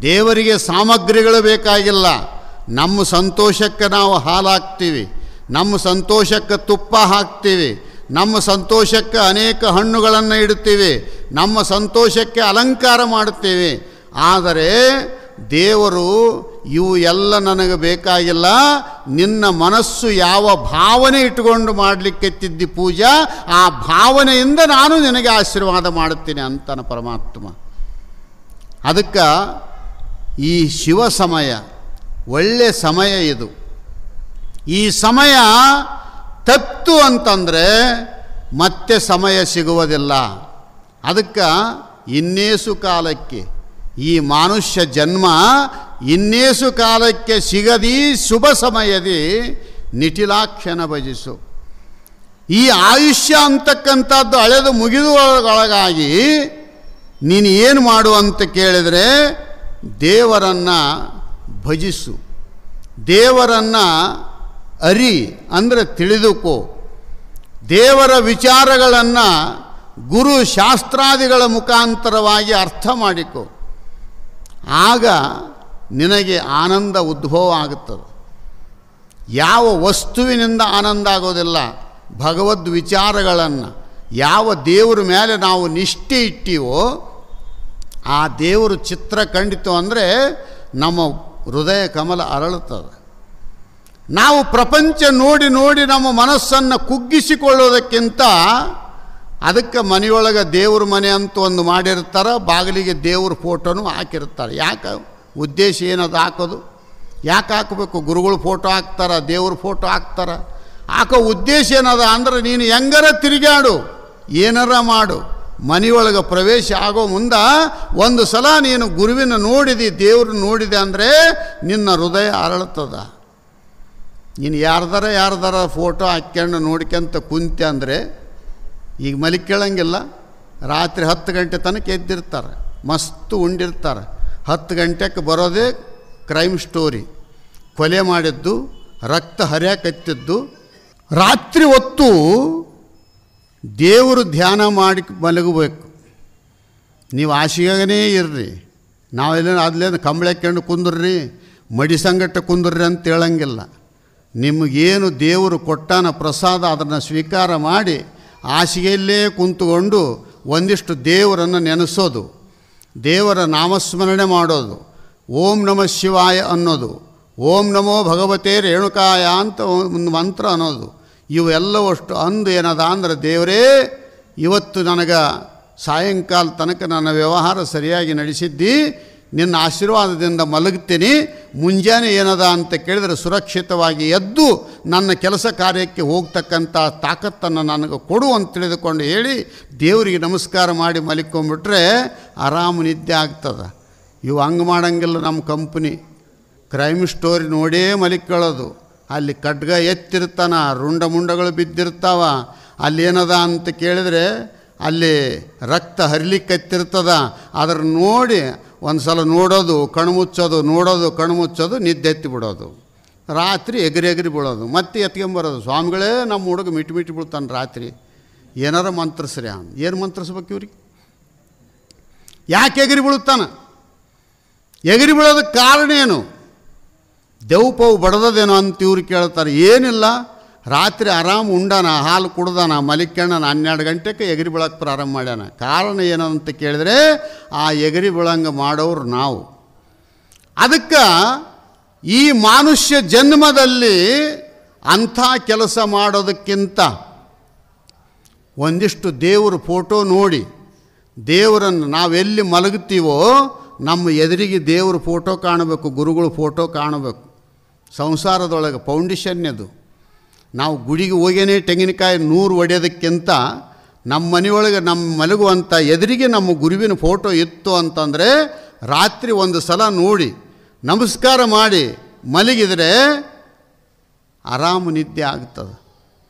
ದೇವರಿಗೆ ಸಾಮಗ್ರಿಗಳು ಬೇಕಾಗಿಲ್ಲ. ನಮ್ಮ ಸಂತೋಷಕ್ಕೆ ನಾವು ಹಾಲು ಹಾಕ್ತೀವಿ, ನಮ್ಮ ಸಂತೋಷಕ್ಕೆ ತುಪ್ಪ ಹಾಕ್ತೀವಿ, ನಮ್ಮ ಸಂತೋಷಕ್ಕೆ ಅನೇಕ ಹಣ್ಣುಗಳನ್ನು ಇಡ್ತೀವಿ, ನಮ್ಮ ಸಂತೋಷಕ್ಕೆ ಅಲಂಕಾರ ಮಾಡುತ್ತೇವೆ. ಆದರೆ ದೇವರು ಇವು ಎಲ್ಲ ನನಗೆ ಬೇಕಾಗಿಲ್ಲ, ನಿನ್ನ ಮನಸ್ಸು ಯಾವ ಭಾವನೆ ಇಟ್ಟುಕೊಂಡು ಮಾಡಲಿಕ್ಕೆತ್ತಿದ್ದಿ ಪೂಜಾ, ಆ ಭಾವನೆಯಿಂದ ನಾನು ನಿನಗೆ ಆಶೀರ್ವಾದ ಮಾಡುತ್ತೇನೆ ಅಂತಾನೆ ಪರಮಾತ್ಮ. ಅದಕ್ಕೆ ಈ ಶಿವ ಸಮಯ ಒಳ್ಳೆಯ ಸಮಯ ಇದು. ಈ ಸಮಯ ತತ್ತು ಅಂತಂದರೆ ಮತ್ತೆ ಸಮಯ ಸಿಗುವುದಿಲ್ಲ. ಅದಕ್ಕೆ ಇನ್ನೇಸು ಕಾಲಕ್ಕೆ ಈ ಮಾನುಷ್ಯ ಜನ್ಮ ಇನ್ನೇಸು ಕಾಲಕ್ಕೆ ಸಿಗದಿ ಶುಭ ಸಮಯದಿ ನಿಟಿಲಾಕ್ಷನ ಭಜಿಸು. ಈ ಆಯುಷ್ಯ ಅಂತಕ್ಕಂಥದ್ದು ಅಳೆದು ಮುಗಿದುವೊಳಗಾಗಿ ನೀನು ಏನು ಮಾಡು ಅಂತ ಕೇಳಿದರೆ ದೇವರನ್ನು ಭಜಿಸು, ದೇವರನ್ನು ಅರಿ ಅಂದರೆ ತಿಳಿದುಕೋ, ದೇವರ ವಿಚಾರಗಳನ್ನು ಗುರು ಶಾಸ್ತ್ರಾದಿಗಳ ಮುಖಾಂತರವಾಗಿ ಅರ್ಥ ಮಾಡಿಕೊ. ಆಗ ನಿನಗೆ ಆನಂದ ಉದ್ಭವ ಆಗುತ್ತದೆ. ಯಾವ ವಸ್ತುವಿನಿಂದ ಆನಂದ ಆಗೋದಿಲ್ಲ, ಭಗವದ್ ವಿಚಾರಗಳನ್ನು ಯಾವ ದೇವರ ಮೇಲೆ ನಾವು ನಿಷ್ಠೆ ಇಟ್ಟಿವೋ ಆ ದೇವರು ಚಿತ್ರ ಕಂಡಿತು ಅಂದರೆ ನಮ್ಮ ಹೃದಯ ಕಮಲ ಅರಳುತ್ತದೆ. ನಾವು ಪ್ರಪಂಚ ನೋಡಿ ನೋಡಿ ನಮ್ಮ ಮನಸ್ಸನ್ನು ಕುಗ್ಗಿಸಿಕೊಳ್ಳೋದಕ್ಕಿಂತ ಅದಕ್ಕೆ ಮನೆಯೊಳಗೆ ದೇವ್ರ ಮನೆ ಅಂತ ಒಂದು ಮಾಡಿರ್ತಾರೆ, ಬಾಗಿಲಿಗೆ ದೇವ್ರ ಫೋಟೋನು ಹಾಕಿರ್ತಾರೆ. ಯಾಕೆ ಉದ್ದೇಶ ಏನದು ಹಾಕೋದು? ಯಾಕೆ ಹಾಕಬೇಕು? ಗುರುಗಳು ಫೋಟೋ ಹಾಕ್ತಾರೆ, ದೇವ್ರ ಫೋಟೋ ಹಾಕ್ತಾರೆ. ಹಾಕೋ ಉದ್ದೇಶ ಏನದ ಅಂದ್ರೆ ನೀನು ಹೆಂಗಾರ ತಿರುಗಾಡು, ಏನಾರ ಮಾಡು, ಮನೆಯೊಳಗೆ ಪ್ರವೇಶ ಆಗೋ ಮುಂದೆ ಒಂದು ಸಲ ನೀನು ಗುರುವಿನ ನೋಡಿದೆ, ದೇವ್ರ ನೋಡಿದೆ ಅಂದರೆ ನಿನ್ನ ಹೃದಯ ಅರಳುತ್ತದೆ. ನೀನು ಯಾರ್ದಾರ ಫೋಟೋ ಹಾಕ್ಕೊಂಡು ನೋಡ್ಕೊಂತ ಕುಂತೆ ಅಂದರೆ ಈಗ ಮಲಿಕೇಳಂಗಿಲ್ಲ. ರಾತ್ರಿ 10 ಗಂಟೆ ತನಕ ಎದ್ದಿರ್ತಾರೆ, ಮಸ್ತು ಉಂಡಿರ್ತಾರೆ. 10 ಗಂಟೆಗೆ ಬರೋದೇ ಕ್ರೈಮ್ ಸ್ಟೋರಿ, ಕೊಲೆ ಮಾಡಿದ್ದು, ರಕ್ತ ಹರಿಯಾಕತ್ತಿದ್ದು. ರಾತ್ರಿ ಹೊತ್ತು ದೇವರು ಧ್ಯಾನ ಮಾಡಿ ಮಲಗಬೇಕು. ನೀವು ಹಾಸಿಗೆಗೇ ಇರ್ರಿ, ನಾವೆಲ್ಲ ಅದ್ಲೇನು ಕಂಬಳಿ ಹಾಕ್ಕೊಂಡು ಕುಂದ್ರಿ, ಮಡಿ ಸಂಗಟ ಕುಂದ್ರಿ ಅಂತ ಹೇಳಂಗಿಲ್ಲ. ನಿಮಗೇನು ದೇವರು ಕೊಟ್ಟಾನ ಪ್ರಸಾದ ಅದನ್ನು ಸ್ವೀಕಾರ ಮಾಡಿ ಹಾಸಿಗೆಯಲ್ಲೇ ಕುಂತುಕೊಂಡು ಒಂದಿಷ್ಟು ದೇವರನ್ನು ನೆನೆಸೋದು, ದೇವರ ನಾಮಸ್ಮರಣೆ ಮಾಡೋದು, ಓಂ ನಮಃ ಶಿವಾಯ ಅನ್ನೋದು, ಓಂ ನಮೋ ಭಗವತೆ ರೇಣುಕಾಯ ಅಂತ ಒಂದು ಮಂತ್ರ ಅನ್ನೋದು, ಇವೆಲ್ಲವಷ್ಟು ಅಂದು ಏನದ ಅಂದ್ರೆ ದೇವರೇ ಇವತ್ತು ನನಗೆ ಸಾಯಂಕಾಲ ತನಕ ನನ್ನ ವ್ಯವಹಾರ ಸರಿಯಾಗಿ ನಡೆಸಿದ್ದಿ, ನಿನ್ನ ಆಶೀರ್ವಾದದಿಂದ ಮಲಗ್ತೀನಿ, ಮುಂಜಾನೆ ಏನದ ಅಂತ ಕೇಳಿದರೆ ಸುರಕ್ಷಿತವಾಗಿ ಎದ್ದು ನನ್ನ ಕೆಲಸ ಕಾರ್ಯಕ್ಕೆ ಹೋಗ್ತಕ್ಕಂಥ ತಾಕತ್ತನ್ನು ನನಗೆ ಕೊಡು ಅಂತ ತಿಳಿದುಕೊಂಡು ಹೇಳಿ ದೇವರಿಗೆ ನಮಸ್ಕಾರ ಮಾಡಿ ಮಲಿಕೊಂಡ್ಬಿಟ್ರೆ ಆರಾಮ ನಿದ್ದೆ ಆಗ್ತದೆ. ಇವು ಹಂಗೆ ಮಾಡೋಂಗಿಲ್ಲ. ನಮ್ಮ ಕಂಪ್ನಿ ಕ್ರೈಮ್ ಸ್ಟೋರಿ ನೋಡೇ ಮಲಿಕೊಳ್ಳೋದು. ಅಲ್ಲಿ ಖಡ್ಗ ಎತ್ತಿರ್ತಾನ, ರುಂಡ ಮುಂಡಗಳು ಬಿದ್ದಿರ್ತಾವ. ಅಲ್ಲೇನದ ಅಂತ ಕೇಳಿದರೆ ಅಲ್ಲಿ ರಕ್ತ ಹರಿಲಿಕ್ಕತ್ತಿರ್ತದ. ಅದರ ನೋಡಿ ಒಂದು ಸಲ ನೋಡೋದು, ಕಣ್ಮುಚ್ಚೋದು, ನೋಡೋದು, ಕಣ್ಮುಚ್ಚೋದು, ನಿದ್ದೆ ಎತ್ತಿ ಬಿಡೋದು. ರಾತ್ರಿ ಎಗರಿ ಬೀಳೋದು, ಮತ್ತೆ ಎತ್ಕೊಂಬರೋದು. ಸ್ವಾಮಿಗಳೇ ನಮ್ಮ ಹುಡುಗ ಮಿಟಿ ಬೀಳ್ತಾನೆ ರಾತ್ರಿ, ಏನಾರ ಮಂತ್ರಿಸ್ರಿ. ಏನು ಮಂತ್ರಿಸ್ಬೇಕು ಇವ್ರಿಗೆ? ಯಾಕೆ ಎಗರಿ ಬೀಳುತ್ತಾನೆ? ಎಗರಿ ಬೀಳೋದಕ್ಕೆ ಕಾರಣ ಏನು? ದೆವ್ ಪವು ಬಡದದೇನೋ ಅಂತ ಇವ್ರು ಕೇಳ್ತಾರೆ. ಏನಿಲ್ಲ, ರಾತ್ರಿ ಆರಾಮ್ ಉಂಡಾನ, ಹಾಲು ಕುಡ್ದಾನ, ಮಲಿಕ್ಯಣ್ಣನ, 12 ಗಂಟೆಗೆ ಎಗರಿ ಬೀಳಕ್ಕೆ ಪ್ರಾರಂಭ ಮಾಡ್ಯಾನ. ಕಾರಣ ಏನು ಅಂತ ಕೇಳಿದರೆ ಆ ಎಗರಿ ಬೀಳಂಗೆ ಮಾಡೋರು ನಾವು. ಅದಕ್ಕೆ ಈ ಮನುಷ್ಯ ಜನ್ಮದಲ್ಲಿ ಅಂಥ ಕೆಲಸ ಮಾಡೋದಕ್ಕಿಂತ ಒಂದಿಷ್ಟು ದೇವ್ರ ಫೋಟೋ ನೋಡಿ, ದೇವರನ್ನು ನಾವೆಲ್ಲಿ ಮಲಗ್ತೀವೋ ನಮ್ಮ ಎದುರಿಗೆ ದೇವ್ರ ಫೋಟೋ ಕಾಣಬೇಕು, ಗುರುಗಳ ಫೋಟೋ ಕಾಣಬೇಕು. ಸಂಸಾರದೊಳಗೆ ಫೌಂಡೇಶನ್ ಅದು. ನಾವು ಗುಡಿಗೆ ಹೋಗೇನೆ ತೆಂಗಿನಕಾಯಿ 100 ಒಡೆಯೋದಕ್ಕಿಂತ ನಮ್ಮ ಮನೆಯೊಳಗೆ ನಮ್ಮ ಮಲಗುವಂಥ ಎದುರಿಗೆ ನಮ್ಮ ಗುರುವಿನ ಫೋಟೋ ಇತ್ತು ಅಂತಂದರೆ ರಾತ್ರಿ ಒಂದು ಸಲ ನೋಡಿ ನಮಸ್ಕಾರ ಮಾಡಿ ಮಲಗಿದರೆ ಆರಾಮ ನಿದ್ದೆ ಆಗ್ತದೆ.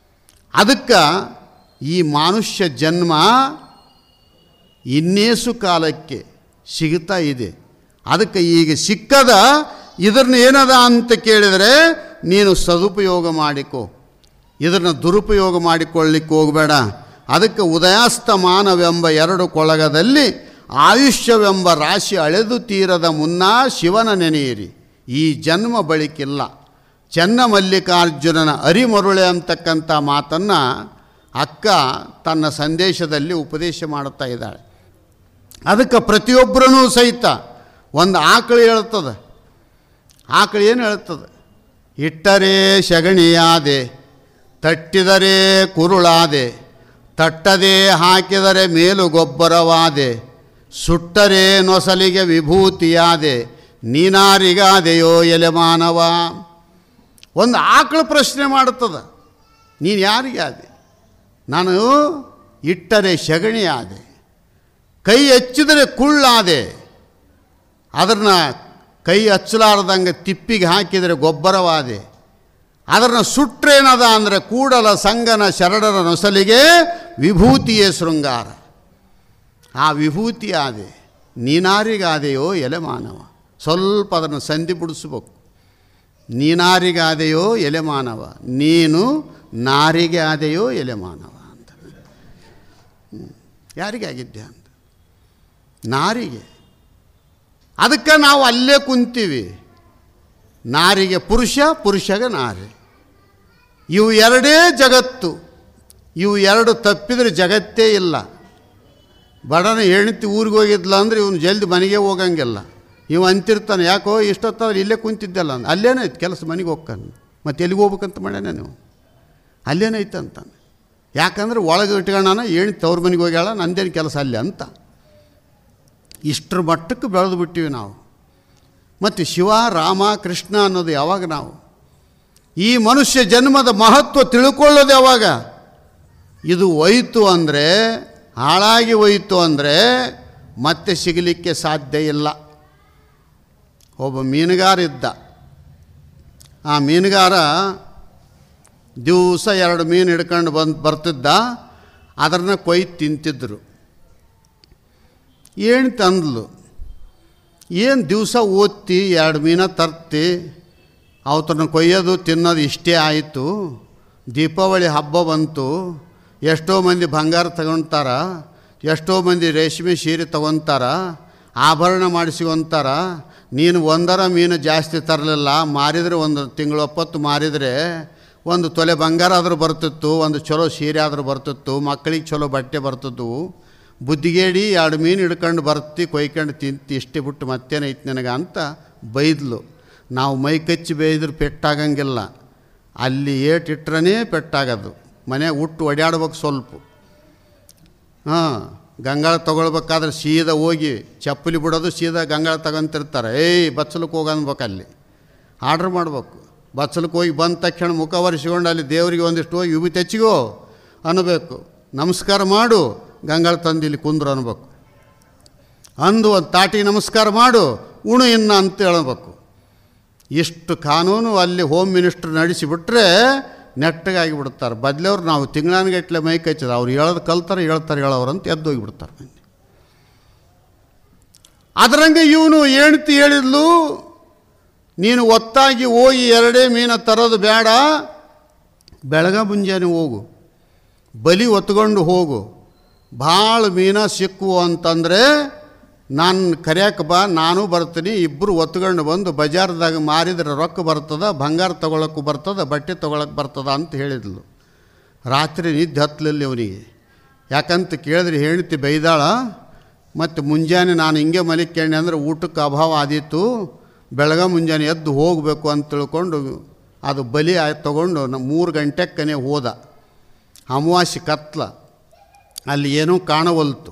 ಅದಕ್ಕೆ ಈ ಮನುಷ್ಯ ಜನ್ಮ ಇನ್ನೇಸು ಕಾಲಕ್ಕೆ ಸಿಗ್ತಾ ಇದೆ. ಅದಕ್ಕೆ ಈಗ ಸಿಕ್ಕದ ಇದನ್ನು ಏನದ ಅಂತ ಕೇಳಿದರೆ ನೀನು ಸದುಪಯೋಗ ಮಾಡಿಕೋ, ಇದನ್ನು ದುರುಪಯೋಗ ಮಾಡಿಕೊಳ್ಳಿಕ್ಕೆ ಹೋಗಬೇಡ. ಅದಕ್ಕೆ ಉದಯಾಸ್ತಮಾನವೆಂಬ 2 ಕೊಳಗದಲ್ಲಿ ಆಯುಷ್ಯವೆಂಬ ರಾಶಿ ಅಳೆದು ತೀರದ ಮುನ್ನ ಶಿವನ ನೆನೆಯಿರಿ, ಈ ಜನ್ಮ ಬಳಿಕಿಲ್ಲ. ಚೆನ್ನಮಲ್ಲಿಕಾರ್ಜುನನ ಅರಿಮರುಳೆ ಅಂತಕ್ಕಂಥ ಮಾತನ್ನು ಅಕ್ಕ ತನ್ನ ಸಂದೇಶದಲ್ಲಿ ಉಪದೇಶ ಮಾಡುತ್ತಾ ಇದ್ದಾಳೆ. ಅದಕ್ಕೆ ಪ್ರತಿಯೊಬ್ಬರೂ ಸಹಿತ ಒಂದು ಆಕಳು ಹೇಳ್ತದೆ. ಆಕಳು ಏನು ಹೇಳ್ತದೆ? ಇಟ್ಟರೆ ಸಗಣಿಯಾದೆ, ತಟ್ಟಿದರೆ ಕುರುಳಾದೆ, ತಟ್ಟದೆ ಹಾಕಿದರೆ ಮೇಲು ಗೊಬ್ಬರವಾದೆ, ಸುಟ್ಟರೆ ನೊಸಲಿಗೆ ವಿಭೂತಿಯಾದೆ, ನೀನಾರಿಗಾದೆಯೋ ಎಲೆ ಮಾನವ. ಒಂದು ಆಕಳು ಪ್ರಶ್ನೆ ಮಾಡುತ್ತದೆ, ನೀನು ಯಾರಿಗೆ ಆದೆ? ನಾನು ಇಟ್ಟರೆ ಸಗಣಿಯಾದೆ, ಕೈ ಹಚ್ಚಿದರೆ ಕುಳ್ಳಾದೆ, ಅದನ್ನು ಕೈ ಹಚ್ಚಲಾರ್ದಂಗೆ ತಿಪ್ಪಿಗೆ ಹಾಕಿದರೆ ಗೊಬ್ಬರವಾದೆ, ಅದನ್ನು ಸುಟ್ರೇನದ ಅಂದರೆ ಕೂಡಲ ಸಂಗನ ಶರಣರ ನೊಸಲಿಗೆ ವಿಭೂತಿಯೇ ಶೃಂಗಾರ. ಆ ವಿಭೂತಿ ಆದೆ, ನೀನಾರಿಗಾದೆಯೋ ಎಲೆ ಮಾನವ. ಸ್ವಲ್ಪ ಅದನ್ನು ಸಂಧಿ ಬಿಡಿಸ್ಬೇಕು. ನೀನಾರಿಗಾದೆಯೋ ಎಲೆ ಮಾನವ, ನೀನು ನಾರಿಗೆ ಆದೆಯೋ ಎಲೆ ಮಾನವ ಅಂತ. ಯಾರಿಗೆ ಆಗಿದ್ದೆ ಅಂತ? ನಾರಿಗೆ. ಅದಕ್ಕೆ ನಾವು ಅಲ್ಲೇ ಕುಂತೀವಿ. ನಾರಿಗೆ ಪುರುಷ, ಪುರುಷಗೆ ನಾರಿ, ಇವು ಎರಡೇ ಜಗತ್ತು. ಇವು ಎರಡು ತಪ್ಪಿದರೆ ಜಗತ್ತೇ ಇಲ್ಲ. ಬಡನ ಹೆಣ್ತಿ ಊರಿಗೆ ಹೋಗಿದ್ಲ ಅಂದರೆ ಇವನು ಜಲ್ದಿ ಮನೆಗೆ ಹೋಗಂಗಿಲ್ಲ. ಇವು ಅಂತಿರ್ತಾನೆ, ಯಾಕೋ ಇಷ್ಟೊತ್ತಾದ್ರೆ ಇಲ್ಲೇ ಕುಂತಿದ್ದಲ್ಲ ಅಂದ. ಅಲ್ಲೇನೈತೆ ಕೆಲಸ, ಮನೆಗೆ ಹೋಗ್ತಾನೆ. ಮತ್ತು ಎಲ್ಲಿಗೆ ಹೋಗ್ಬೇಕಂತ ಮಾಡ್ಯಾನ ನೀವು, ಅಲ್ಲೇನೈತೆ ಅಂತಾನೆ. ಯಾಕಂದ್ರೆ ಒಳಗೆ ಇಟ್ಕೊಳ್ಳೋಣ, ಹೆಣ್ತಿ ಅವ್ರ ಮನೆಗೆ ಹೋಗ್ಯಾಳ, ನಂದೇನು ಕೆಲಸ ಅಲ್ಲಿ ಅಂತ. ಇಷ್ಟರ ಮಟ್ಟಕ್ಕೆ ಬೆಳೆದು ಬಿಟ್ಟಿವಿ ನಾವು. ಮತ್ತು ಶಿವ, ರಾಮ, ಕೃಷ್ಣ ಅನ್ನೋದು ಯಾವಾಗ ನಾವು ಈ ಮನುಷ್ಯ ಜನ್ಮದ ಮಹತ್ವ ತಿಳ್ಕೊಳ್ಳೋದು ಯಾವಾಗ? ಇದು ಹೋಯಿತು ಅಂದರೆ, ಹಾಳಾಗಿ ಹೋಯಿತು ಅಂದರೆ ಮತ್ತೆ ಸಿಗಲಿಕ್ಕೆ ಸಾಧ್ಯ ಇಲ್ಲ. ಒಬ್ಬ ಮೀನುಗಾರ ಇದ್ದ. ಆ ಮೀನುಗಾರ ದಿವಸ 2 ಮೀನು ಹಿಡ್ಕೊಂಡು ಬರ್ತಿದ್ದ. ಅದನ್ನ ಕೊಯ್ದು ತಿಂತಿದ್ರು. ಏನು ತಂದ್ಲು, ಏನು ದಿವಸ ಓದ್ತಿ 2 ಮೀನ ತರ್ತಿ, ಅವತನ್ನ ಕೊಯ್ಯೋದು ತಿನ್ನೋದು ಇಷ್ಟೇ ಆಯಿತು. ದೀಪಾವಳಿ ಹಬ್ಬ ಬಂತು, ಎಷ್ಟೋ ಮಂದಿ ಬಂಗಾರ ತಗೊಳ್ತಾರ, ಎಷ್ಟೋ ಮಂದಿ ರೇಷ್ಮೆ ಸೀರೆ ತಗೊತಾರ, ಆಭರಣ ಮಾಡಿಸ್ಕೊಂತಾರ. ನೀನು 1 ಮೀನು ಜಾಸ್ತಿ ತರಲಿಲ್ಲ, ಮಾರಿದರೆ 1 ತಿಂಗಳು ಒಪ್ಪತ್ತು ಮಾರಿದರೆ 1 ತೊಲೆ ಬಂಗಾರ ಆದರೂ ಬರ್ತಿತ್ತು, 1 ಚಲೋ ಸೀರೆ ಆದರೂ ಬರ್ತಿತ್ತು, ಮಕ್ಕಳಿಗೆ ಚಲೋ ಬಟ್ಟೆ ಬರ್ತಿದ್ವು. ಬುದ್ಧಿಗೇಡಿ 2 ಮೀನು ಹಿಡ್ಕೊಂಡು ಬರ್ತಿ, ಕೊಯ್ಕೊಂಡು ತಿಂತಿ, ಇಷ್ಟೇ ಬಿಟ್ಟು ಮತ್ತೇನೈತಿ ನನಗೆ ಅಂತ ಬೈದ್ಲು. ನಾವು ಮೈ ಕಚ್ಚಿ ಬೇಯ್ದ್ರೆ ಪೆಟ್ಟಾಗಂಗಿಲ್ಲ, ಅಲ್ಲಿ ಏಟಿಟ್ರೇ ಪೆಟ್ಟಾಗೋದು. ಮನೆಯಾಗ ಹುಟ್ಟು ಒಡ್ಯಾಡ್ಬೇಕು ಸ್ವಲ್ಪ. ಗಂಗಾಳ ತೊಗೊಳ್ಬೇಕಾದ್ರೆ ಸೀದಾ ಹೋಗಿ ಚಪ್ಪಲಿ ಬಿಡೋದು, ಸೀದಾ ಗಂಗಾಳ ತಗೊಂತಿರ್ತಾರೆ. ಬಚ್ಚಲಕ್ಕೆ ಹೋಗನ್ಬೇಕು, ಅಲ್ಲಿ ಆರ್ಡ್ರ್ ಮಾಡ್ಬೇಕು. ಬಚ್ಚಲಕ್ಕೆ ಹೋಗಿ ಬಂದ ತಕ್ಷಣ ಮುಖ ಒರೆಸ್ಕೊಂಡು ಅಲ್ಲಿ ದೇವರಿಗೆ ಒಂದಿಷ್ಟು ಹೋಗಿ ಇವು ತೆಚ್ಚಿಗೋ ಅನ್ನಬೇಕು, ನಮಸ್ಕಾರ ಮಾಡು, ಗಂಗಾಳ ತಂದು ಇಲ್ಲಿ ಕುಂದ್ರು ಅನ್ಬೇಕು. ಅಂದು ಒಂದು ತಾಟಿಗೆ ನಮಸ್ಕಾರ ಮಾಡು, ಉಣು ಇನ್ನು ಅಂತ ಹೇಳಬೇಕು. ಇಷ್ಟು ಕಾನೂನು ಅಲ್ಲಿ ಹೋಮ್ ಮಿನಿಸ್ಟ್ರ್ ನಡೆಸಿಬಿಟ್ರೆ ನೆಟ್ಟಗಾಗಿ ಬಿಡ್ತಾರೆ. ಬದಲವ್ರು ನಾವು ತಿಂಗಳಾನ್ಗಟ್ಲೆ ಮೈ ಕಚ್ಚದ, ಅವ್ರು ಹೇಳೋದು ಕಲ್ತಾರೆ, ಹೇಳೋರು ಅಂತ ಎದ್ದು ಹೋಗಿಬಿಡ್ತಾರೆ. ಅದರಂಗೆ ಇವನು ಹೆಣ್ತಿ ಹೇಳಿದ್ಲು, ನೀನು ಒತ್ತಾಗಿ ಹೋಗಿ 2 ಮೀನ ತರೋದು ಬೇಡ, ಬೆಳಗ ಮುಂಜಾನೆ ಹೋಗು, ಬಲಿ ಹೊತ್ಕೊಂಡು ಹೋಗು. ಭಾಳ ಮೀನ ಸಿಕ್ಕು ಅಂತಂದರೆ ನಾನು ಕರ್ಯಾಕೆ ಬಾ, ನಾನು ಬರ್ತೀನಿ, ಇಬ್ಬರು ಒತ್ಕೊಂಡು ಬಂದು ಬಜಾರ್ದಾಗ ಮಾರಿದ್ರೆ ರೊಕ್ಕ ಬರ್ತದೆ, ಬಂಗಾರ ತೊಗೊಳಕ್ಕೂ ಬರ್ತದೆ, ಬಟ್ಟೆ ತೊಗೊಳಕ್ಕೆ ಬರ್ತದೆ ಅಂತ ಹೇಳಿದ್ಲು. ರಾತ್ರಿ ನಿದ್ದೆ ಹತ್ತಲಿಲ್ಲ ಅವನಿಗೆ. ಯಾಕಂತ ಕೇಳಿದ್ರೆ ಹೆಂಡ್ತಿ ಬೈದಾಳ. ಮತ್ತು ಮುಂಜಾನೆ ನಾನು ಹಿಂಗೆ ಮಲಿಕೆಣ್ಣೆ ಅಂದರೆ ಊಟಕ್ಕೆ ಅಭಾವ ಆದೀತು, ಬೆಳಗ ಮುಂಜಾನೆ ಎದ್ದು ಹೋಗಬೇಕು ಅಂತ ತಿಳ್ಕೊಂಡು ಅದು ಬಲಿ ತೊಗೊಂಡು 3 ಗಂಟೆಕ್ಕನೆ ಹೋದ. ಅಮಾವಾಸ್ಯೆ ಕತ್ಲ, ಅಲ್ಲಿ ಏನೂ ಕಾಣವಲ್ತು.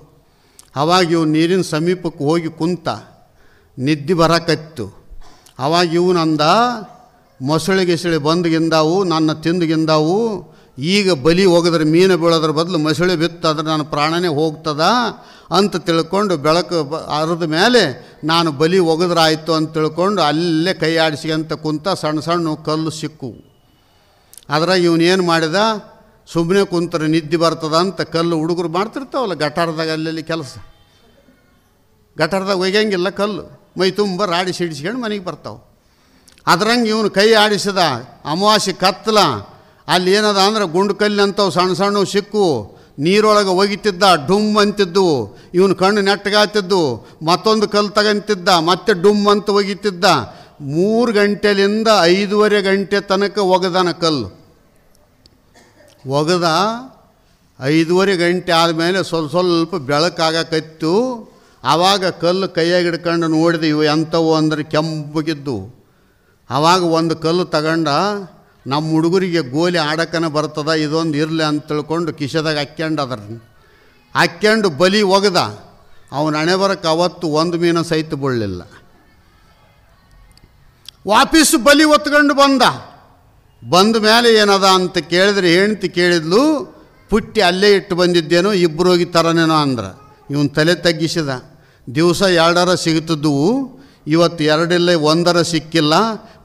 ಅವಾಗ ಇವು ನೀರಿನ ಸಮೀಪಕ್ಕೆ ಹೋಗಿ ಕುಂತ, ನಿದ್ದೆ ಬರಕತ್ತು. ಅವಾಗ ಇವನಂದ, ಮೊಸಳೆಗಿಸಳೆ ಬಂದುಗಿಂದಾವು, ನನ್ನ ತಿಂದುಗಿಂದಾವು, ಈಗ ಬಲಿ ಹೋಗಿದ್ರೆ ಮೀನು ಬೀಳೋದ್ರ ಬದಲು ಮೊಸಳೆ ಬಿತ್ತದ್ರೆ ನನ್ನ ಪ್ರಾಣನೇ ಹೋಗ್ತದ ಅಂತ ತಿಳ್ಕೊಂಡು ಬೆಳಕು ಅರ್ದ ಮೇಲೆ ನಾನು ಬಲಿ ಒಗದ್ರಾಯ್ತು ಅಂತ ತಿಳ್ಕೊಂಡು ಅಲ್ಲೇ ಕೈ ಆಡಿಸ್ಕೊಂತ ಕುಂತ. ಸಣ್ಣ ಸಣ್ಣ ಕಲ್ಲು ಸಿಕ್ಕು. ಅದ್ರಾಗ ಇವನೇನು ಮಾಡಿದ, ಸುಮ್ಮನೆ ಕುಂತ್ರೆ ನಿದ್ದೆ ಬರ್ತದ ಅಂತ ಕಲ್ಲು ಹುಡುಗರು ಮಾಡ್ತಿರ್ತಾವಲ್ಲ ಗಟಾರದಾಗ, ಅಲ್ಲೆಲ್ಲಿ ಕೆಲಸ ಗಟಾರದಾಗ ಒಯ್ಯಂಗಿಲ್ಲ ಕಲ್ಲು, ಮೈ ತುಂಬ ರಾಡಿ ಸಿಡಿಸ್ಕೊಂಡು ಮನೆಗೆ ಬರ್ತಾವೆ. ಅದ್ರಂಗೆ ಇವನು ಕೈ ಆಡಿಸಿದ. ಅಮಾವಾಸ್ಯೆ ಕತ್ತಲ, ಅಲ್ಲಿ ಏನದ ಅಂದ್ರೆ ಗುಂಡು ಕಲ್ಲಿ ಅಂತವು ಸಣ್ಣ ಸಣ್ಣ ಸಿಕ್ಕು, ನೀರೊಳಗೆ ಒಗಿತಿದ್ದ, ಡುಮ್ ಅಂತಿದ್ದು. ಇವನು ಕಣ್ಣು ನೆಟ್ಟಗಾತಿದ್ದು, ಮತ್ತೊಂದು ಕಲ್ಲು ತಗೊಂತಿದ್ದ, ಮತ್ತೆ ಡುಮ್ ಅಂತ ಒಗಿತಿದ್ದ. 3 ಗಂಟೆಲಿಂದ 5:30 ಗಂಟೆ ತನಕ ಒಗದಾನ ಕಲ್ಲು. ಒಗದ 5:30 ಗಂಟೆ ಆದಮೇಲೆ ಸ್ವಲ್ಪ ಬೆಳಕಾಗಕತ್ತು. ಆವಾಗ ಕಲ್ಲು ಕೈಯಾಗಿ ಹಿಡ್ಕೊಂಡು ನೋಡಿದೆ, ಇವು ಎಂಥವು ಅಂದರೆ ಕೆಂಪಗಿದ್ದು. ಆವಾಗ ಒಂದು ಕಲ್ಲು ತಗೊಂಡ, ನಮ್ಮ ಹುಡುಗರಿಗೆ ಗೋಲಿ ಆಡಕ್ಕನ ಬರ್ತದ, ಇದೊಂದು ಇರಲಿ ಅಂತ ತಿಳ್ಕೊಂಡು ಕಿಶೆದಾಗ ಹಾಕ್ಕೊಂಡು ಬಲಿ ಒಗದ. ಅವನ ಹಣೆ ಬರಕ್ಕೆ ಅವತ್ತು 1 ಮೀನು ಸಹಿತ ಬೀಳಲಿಲ್ಲ. ವಾಪೀಸು ಬಲಿ ಒತ್ಕೊಂಡು ಬಂದ ಮೇಲೆ ಏನದ ಅಂತ ಕೇಳಿದ್ರೆ ಹೆಂಡ್ತಿ ಕೇಳಿದ್ಲು, ಪುಟ್ಟಿ ಅಲ್ಲೇ ಇಟ್ಟು ಬಂದಿದ್ದೇನೋ, ಇಬ್ಬರು ಹೋಗಿ ತರನೇನೋ ಅಂದ್ರೆ. ಇವನು ತಲೆ ತಗ್ಗಿಸಿದ. ದಿವಸ 2 ಸಿಗುತ್ತಿದ್ದವು, ಇವತ್ತು 2 ಇಲ್ಲ, 1 ಸಿಕ್ಕಿಲ್ಲ,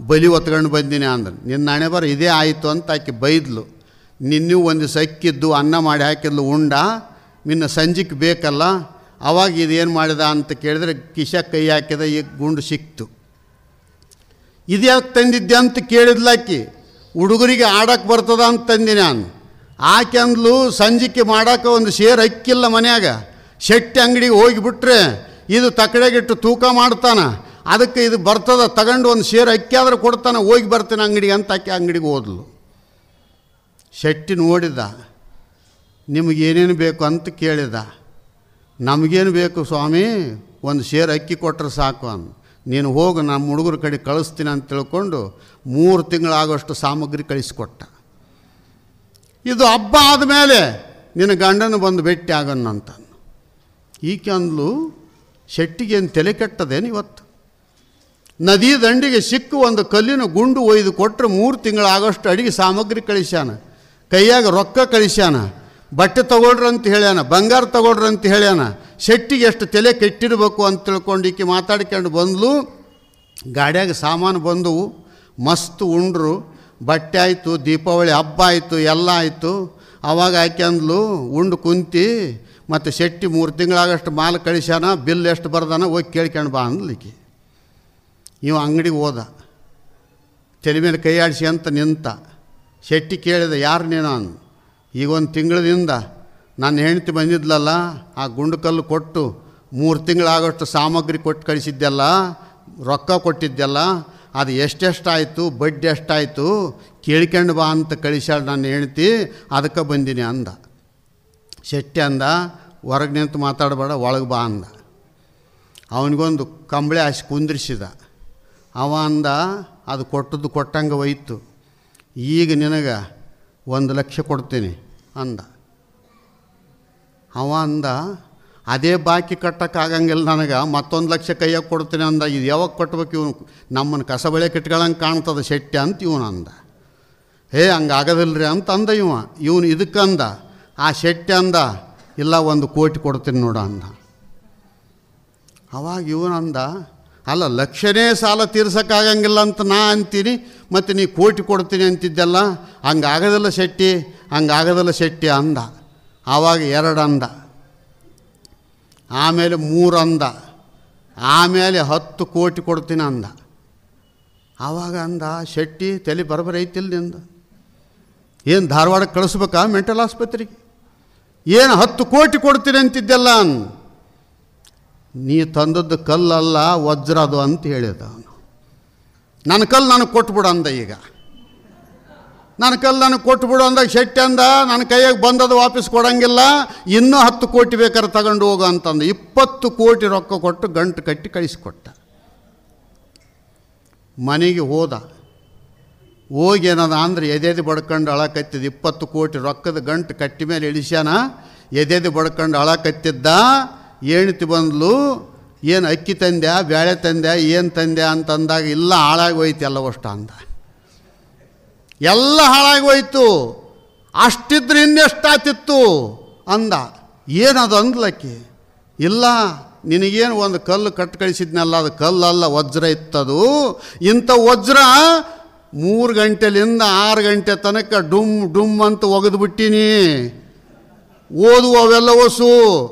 ಬಲಿ ಒತ್ಕೊಂಡು ಬಂದೀನಿ ಅಂದ್ರೆ. ನಿನ್ನ ಹಣೆ ಬರ ಇದೇ ಆಯಿತು ಅಂತ ಆಕೆ ಬೈದ್ಲು. ನಿನ್ನೂ ಒಂದು ಸಕ್ಕಿದ್ದು ಅನ್ನ ಮಾಡಿ ಹಾಕಿದ್ಲು ಉಂಡ, ನಿನ್ನ ಸಂಜೆಗೆ ಬೇಕಲ್ಲ. ಆವಾಗ ಇದೇನು ಮಾಡಿದ ಅಂತ ಕೇಳಿದ್ರೆ ಕಿಶೆ ಕೈ ಹಾಕಿದ, ಈಗ ಗುಂಡು ಸಿಕ್ತು. ಇದ್ಯಾಕೆ ತಂದಿದ್ದೆ ಅಂತ ಕೇಳಿದ್ಲಾಕಿ. ಹುಡುಗರಿಗೆ ಆಡಕ್ಕೆ ಬರ್ತದ ಅಂತ ತಂದಿ ನಾನು. ಆಕೆ ಅಂದ್ಲು, ಸಂಜಿಕೆ ಮಾಡೋಕೆ ಒಂದು ಸೇರು ಅಕ್ಕಿಲ್ಲ ಮನ್ಯಾಗ, ಶೆಟ್ಟಿ ಅಂಗಡಿಗೆ ಹೋಗಿಬಿಟ್ರೆ ಇದು ತಕಡೆಗಿಟ್ಟು ತೂಕ ಮಾಡ್ತಾನೆ, ಅದಕ್ಕೆ ಇದು ಬರ್ತದ, ತಗೊಂಡು ಒಂದು ಸೇರು ಅಕ್ಕಿ ಆದ್ರೆ ಕೊಡ್ತಾನೆ, ಹೋಗಿ ಬರ್ತಾನೆ ಅಂಗಡಿಗೆ ಅಂತ ಆಕೆ ಅಂಗಡಿಗೆ ಹೋದ್ಲು. ಶೆಟ್ಟಿ ನೋಡಿದ, ನಿಮಗೇನೇನು ಬೇಕು ಅಂತ ಕೇಳಿದ. ನಮಗೇನು ಬೇಕು ಸ್ವಾಮಿ, ಒಂದು ಸೇರು ಅಕ್ಕಿ ಕೊಟ್ಟರೆ ಸಾಕು ಅಂದ. ನೀನು ಹೋಗು, ನಮ್ಮ ಹುಡುಗರ ಕಡೆ ಕಳಿಸ್ತೀನಿ ಅಂತ ತಿಳ್ಕೊಂಡು 3 ತಿಂಗಳಾಗೋಷ್ಟು ಸಾಮಗ್ರಿ ಕಳಿಸ್ಕೊಟ್ಟ. ಇದು ಹಬ್ಬ ಆದಮೇಲೆ ನಿನ್ನ ಗಂಡನ ಬಂದು ಭೇಟಿ ಆಗೋಣಂತ. ಈಕೆ ಅಂದ್ಲು, ಶೆಟ್ಟಿಗೇನು ತಲೆ ಕೆಟ್ಟದೇನು ಇವತ್ತು? ನದಿ ದಂಡಿಗೆ ಸಿಕ್ಕು ಒಂದು ಕಲ್ಲಿನ ಗುಂಡು ಒಯ್ದು ಕೊಟ್ಟರೆ 3 ತಿಂಗಳಾಗೋಷ್ಟು ಅಡಿಗೆ ಸಾಮಗ್ರಿ ಕಳಿಸ್ಯಾನ, ಕೈಯಾಗ ರೊಕ್ಕ ಕಳಿಸ್ಯಾನ, ಬಟ್ಟೆ ತಗೊಳ್ರಂತ ಹೇಳ್ಯಾನ, ಬಂಗಾರ ತಗೊಳ್ರಂತ ಹೇಳ್ಯಾನ. ಶೆಟ್ಟಿಗೆ ಎಷ್ಟು ತಲೆ ಕೆಟ್ಟಿರಬೇಕು ಅಂತ ತಿಳ್ಕೊಂಡು ಈಕೆ ಮಾತಾಡ್ಕೊಂಡು ಬಂದ್ಲು. ಗಾಡಿಯಾಗ ಸಾಮಾನು ಬಂದವು, ಮಸ್ತ್ ಉಂಡ್ರು, ಬಟ್ಟೆ ಆಯಿತು, ದೀಪಾವಳಿ ಹಬ್ಬ ಆಯಿತು, ಎಲ್ಲ ಆಯಿತು. ಆವಾಗ ಆಕೆ ಅಂದ್ಲು, ಉಂಡು ಕುಂತಿ ಮತ್ತು ಶೆಟ್ಟಿ 3 ತಿಂಗಳಾಗಷ್ಟು ಮಾಲ್ ಕಳಿಸ್ಯಾನ, ಬಿಲ್ ಎಷ್ಟು ಬರ್ದಾನ ಹೋಗಿ ಕೇಳ್ಕೊಂಡು ಬಾ ಅಂದ್ಲಿಕ್ಕೆ. ಇವ ಅಂಗಡಿಗೆ ಹೋದ, ತಲೆ ಮೇಲೆ ಕೈ ಆಡಿಸಿ ಅಂತ ನಿಂತ. ಶೆಟ್ಟಿ ಕೇಳಿದ, ಯಾರು ನೀನು ಅಂದ. ಈಗ 1 ತಿಂಗಳದಿಂದ ನನ್ನ ಹೆಂಡತಿ ಬಂದಿದ್ಲಲ್ಲ, ಆ ಗುಂಡು ಕಲ್ಲು ಕೊಟ್ಟು 3 ತಿಂಗಳಾಗೋಷ್ಟು ಸಾಮಗ್ರಿ ಕೊಟ್ಟು ಕಳಿಸಿದ್ದೆಲ್ಲ, ರೊಕ್ಕ ಕೊಟ್ಟಿದ್ದೆಲ್ಲ, ಅದು ಎಷ್ಟೆಷ್ಟಾಯಿತು, ಬಡ್ಡಿ ಎಷ್ಟಾಯಿತು ಕೇಳ್ಕೊಂಡು ಬಾ ಅಂತ ಕಳಿಸ್ಯಾಳ ನನ್ನ ಹೆಂಡತಿ, ಅದಕ್ಕೆ ಬಂದೀನಿ ಅಂದ. ಶೆಟ್ಟಿ ಅಂದ, ಹೊರಗೆ ನಿಂತು ಮಾತಾಡಬೇಡ, ಒಳಗೆ ಬಾ ಅಂದ. ಅವನಿಗೊಂದು ಕಂಬಳಿ ಹಾಸಿ ಕುಂದ್ರಿಸಿದ. ಅವ ಅಂದ, ಅದು ಕೊಟ್ಟದ್ದು ಕೊಟ್ಟಂಗೆ ಹೋಯ್ತು, ಈಗ ನಿನಗೆ 1 ಲಕ್ಷ ಕೊಡ್ತೀನಿ ಅಂದ. ಅವ ಅಂದ, ಅದೇ ಬಾಕಿ ಕಟ್ಟೋಕ್ಕಾಗಂಗಿಲ್ಲ ನನಗೆ, ಮತ್ತೊಂದು ಲಕ್ಷ ಕೈಯಾಗ ಕೊಡ್ತೀನಿ ಅಂದ. ಇದು ಯಾವಾಗ ಕೊಟ್ಬೇಕು, ಇವನು ನಮ್ಮನ್ನು ಕಸಬಳೆ ಕಿಟ್ಕೊಳ್ಳಂಗೆ ಕಾಣ್ತದೆ ಶೆಟ್ಟಿ ಅಂತ ಇವನು ಅಂದ. ಹಂಗೆ ಆಗೋದಿಲ್ಲರಿ ಅಂತ ಅಂದ ಇವನು ಇದಕ್ಕಂದ. ಆ ಶೆಟ್ಟಿ ಅಂದ, ಇಲ್ಲ 1 ಕೋಟಿ ಕೊಡ್ತೀನಿ ನೋಡು ಅಂದ. ಅವಾಗ ಇವನಂದ, ಅಲ್ಲ ಲಕ್ಷನೇ ಸಾಲ ತೀರ್ಸೋಕ್ಕಾಗಂಗಿಲ್ಲ ಅಂತ ನಾ ಅಂತೀನಿ, ಮತ್ತು ನೀ ಕೋಟಿ ಕೊಡ್ತೀನಿ ಅಂತಿದ್ದೆಲ್ಲ, ಹಂಗಾಗೋದಿಲ್ಲ ಶೆಟ್ಟಿ, ಹಂಗಾಗೋದಿಲ್ಲ ಶೆಟ್ಟಿ ಅಂದ. ಆವಾಗ 2 ಅಂದ, ಆಮೇಲೆ 3 ಅಂದ, ಆಮೇಲೆ 10 ಕೋಟಿ ಕೊಡ್ತೀನಿ ಅಂದ. ಆವಾಗ ಅಂದ ಶೆಟ್ಟಿ, ತಲೆ ಬರಬರಿ ಐತಿಲ್ಲ ನಿಂದ, ಏನು ಧಾರವಾಡಕ್ಕೆ ಕಳಿಸ್ಬೇಕಾ ಮೆಂಟಲ್ ಆಸ್ಪತ್ರೆಗೆ, ಏನು 10 ಕೋಟಿ ಕೊಡ್ತೀನಿ ಅಂತಿದ್ದೆಲ್ಲ ನೀ ತಂದದ್ದು ಕಲ್ಲಲ್ಲ ವಜ್ರ ಅದು ಅಂತ ಹೇಳಿದ ಅವನು. ನನ್ನ ಕಲ್ಲು ನನಗೆ ಕೊಟ್ಬಿಡು ಅಂದ. ಈಗ ನನ್ನ ಕಲ್ಲು ನನಗೆ ಕೊಟ್ಬಿಡು ಅಂದಾಗ ಶೆಟ್ಟಿ ಅಂದ, ನನ್ನ ಕೈಯಾಗ ಬಂದದು ವಾಪಸ್ ಕೊಡೋಂಗಿಲ್ಲ, ಇನ್ನೂ 10 ಕೋಟಿ ಬೇಕಾದ್ರೆ ತಗೊಂಡು ಹೋಗು ಅಂತಂದು 20 ಕೋಟಿ ರೊಕ್ಕ ಕೊಟ್ಟು ಗಂಟು ಕಟ್ಟಿ ಕಳಿಸಿಕೊಟ್ಟ. ಮನೆಗೆ ಹೋದ. ಹೋಗಿ ಏನದ ಅಂದ್ರೆ ಎದೆದು ಬಡ್ಕೊಂಡು ಅಳಕತ್ತಿದ್ದ. 20 ಕೋಟಿ ರೊಕ್ಕದ ಗಂಟು ಕಟ್ಟಿ ಮೇಲೆ ಇಳಿಸ್ಯಾನ, ಎದೆದು ಬಡ್ಕೊಂಡು ಅಳಕತ್ತಿದ್ದ. ಹೆಣ್ತಿ ಬಂದ್ಲು, ಏನು ಅಕ್ಕಿ ತಂದ್ಯಾ, ಬೇಳೆ ತಂದ್ಯಾ, ಏನು ತಂದ್ಯಾ ಅಂತಂದಾಗ, ಇಲ್ಲ ಹಾಳಾಗಿ ಹೋಯ್ತು ಎಲ್ಲವಷ್ಟು ಅಂದ. ಎಲ್ಲ ಹಾಳಾಗಿ ಹೋಯ್ತು, ಅಷ್ಟಿದ್ರೆ ಇನ್ನೆಷ್ಟಾತಿತ್ತು ಅಂದ. ಏನದು ಅಂದ್ಲಕ್ಕಿ. ಇಲ್ಲ ನಿನಗೇನು 1 ಕಲ್ಲು ಕಟ್ಟು ಕಳಿಸಿದ್ನಲ್ಲ, ಅದು ಕಲ್ಲಲ್ಲ ವಜ್ರ ಇತ್ತದು. ಇಂಥ ವಜ್ರ 3 ಗಂಟೆಲಿಂದ 6 ಗಂಟೆ ತನಕ ಡುಮ್ ಡುಮ್ ಅಂತ ಒಗೆದ್ಬಿಟ್ಟಿನಿ, ಓದು ಅವೆಲ್ಲ ಹೊಸು,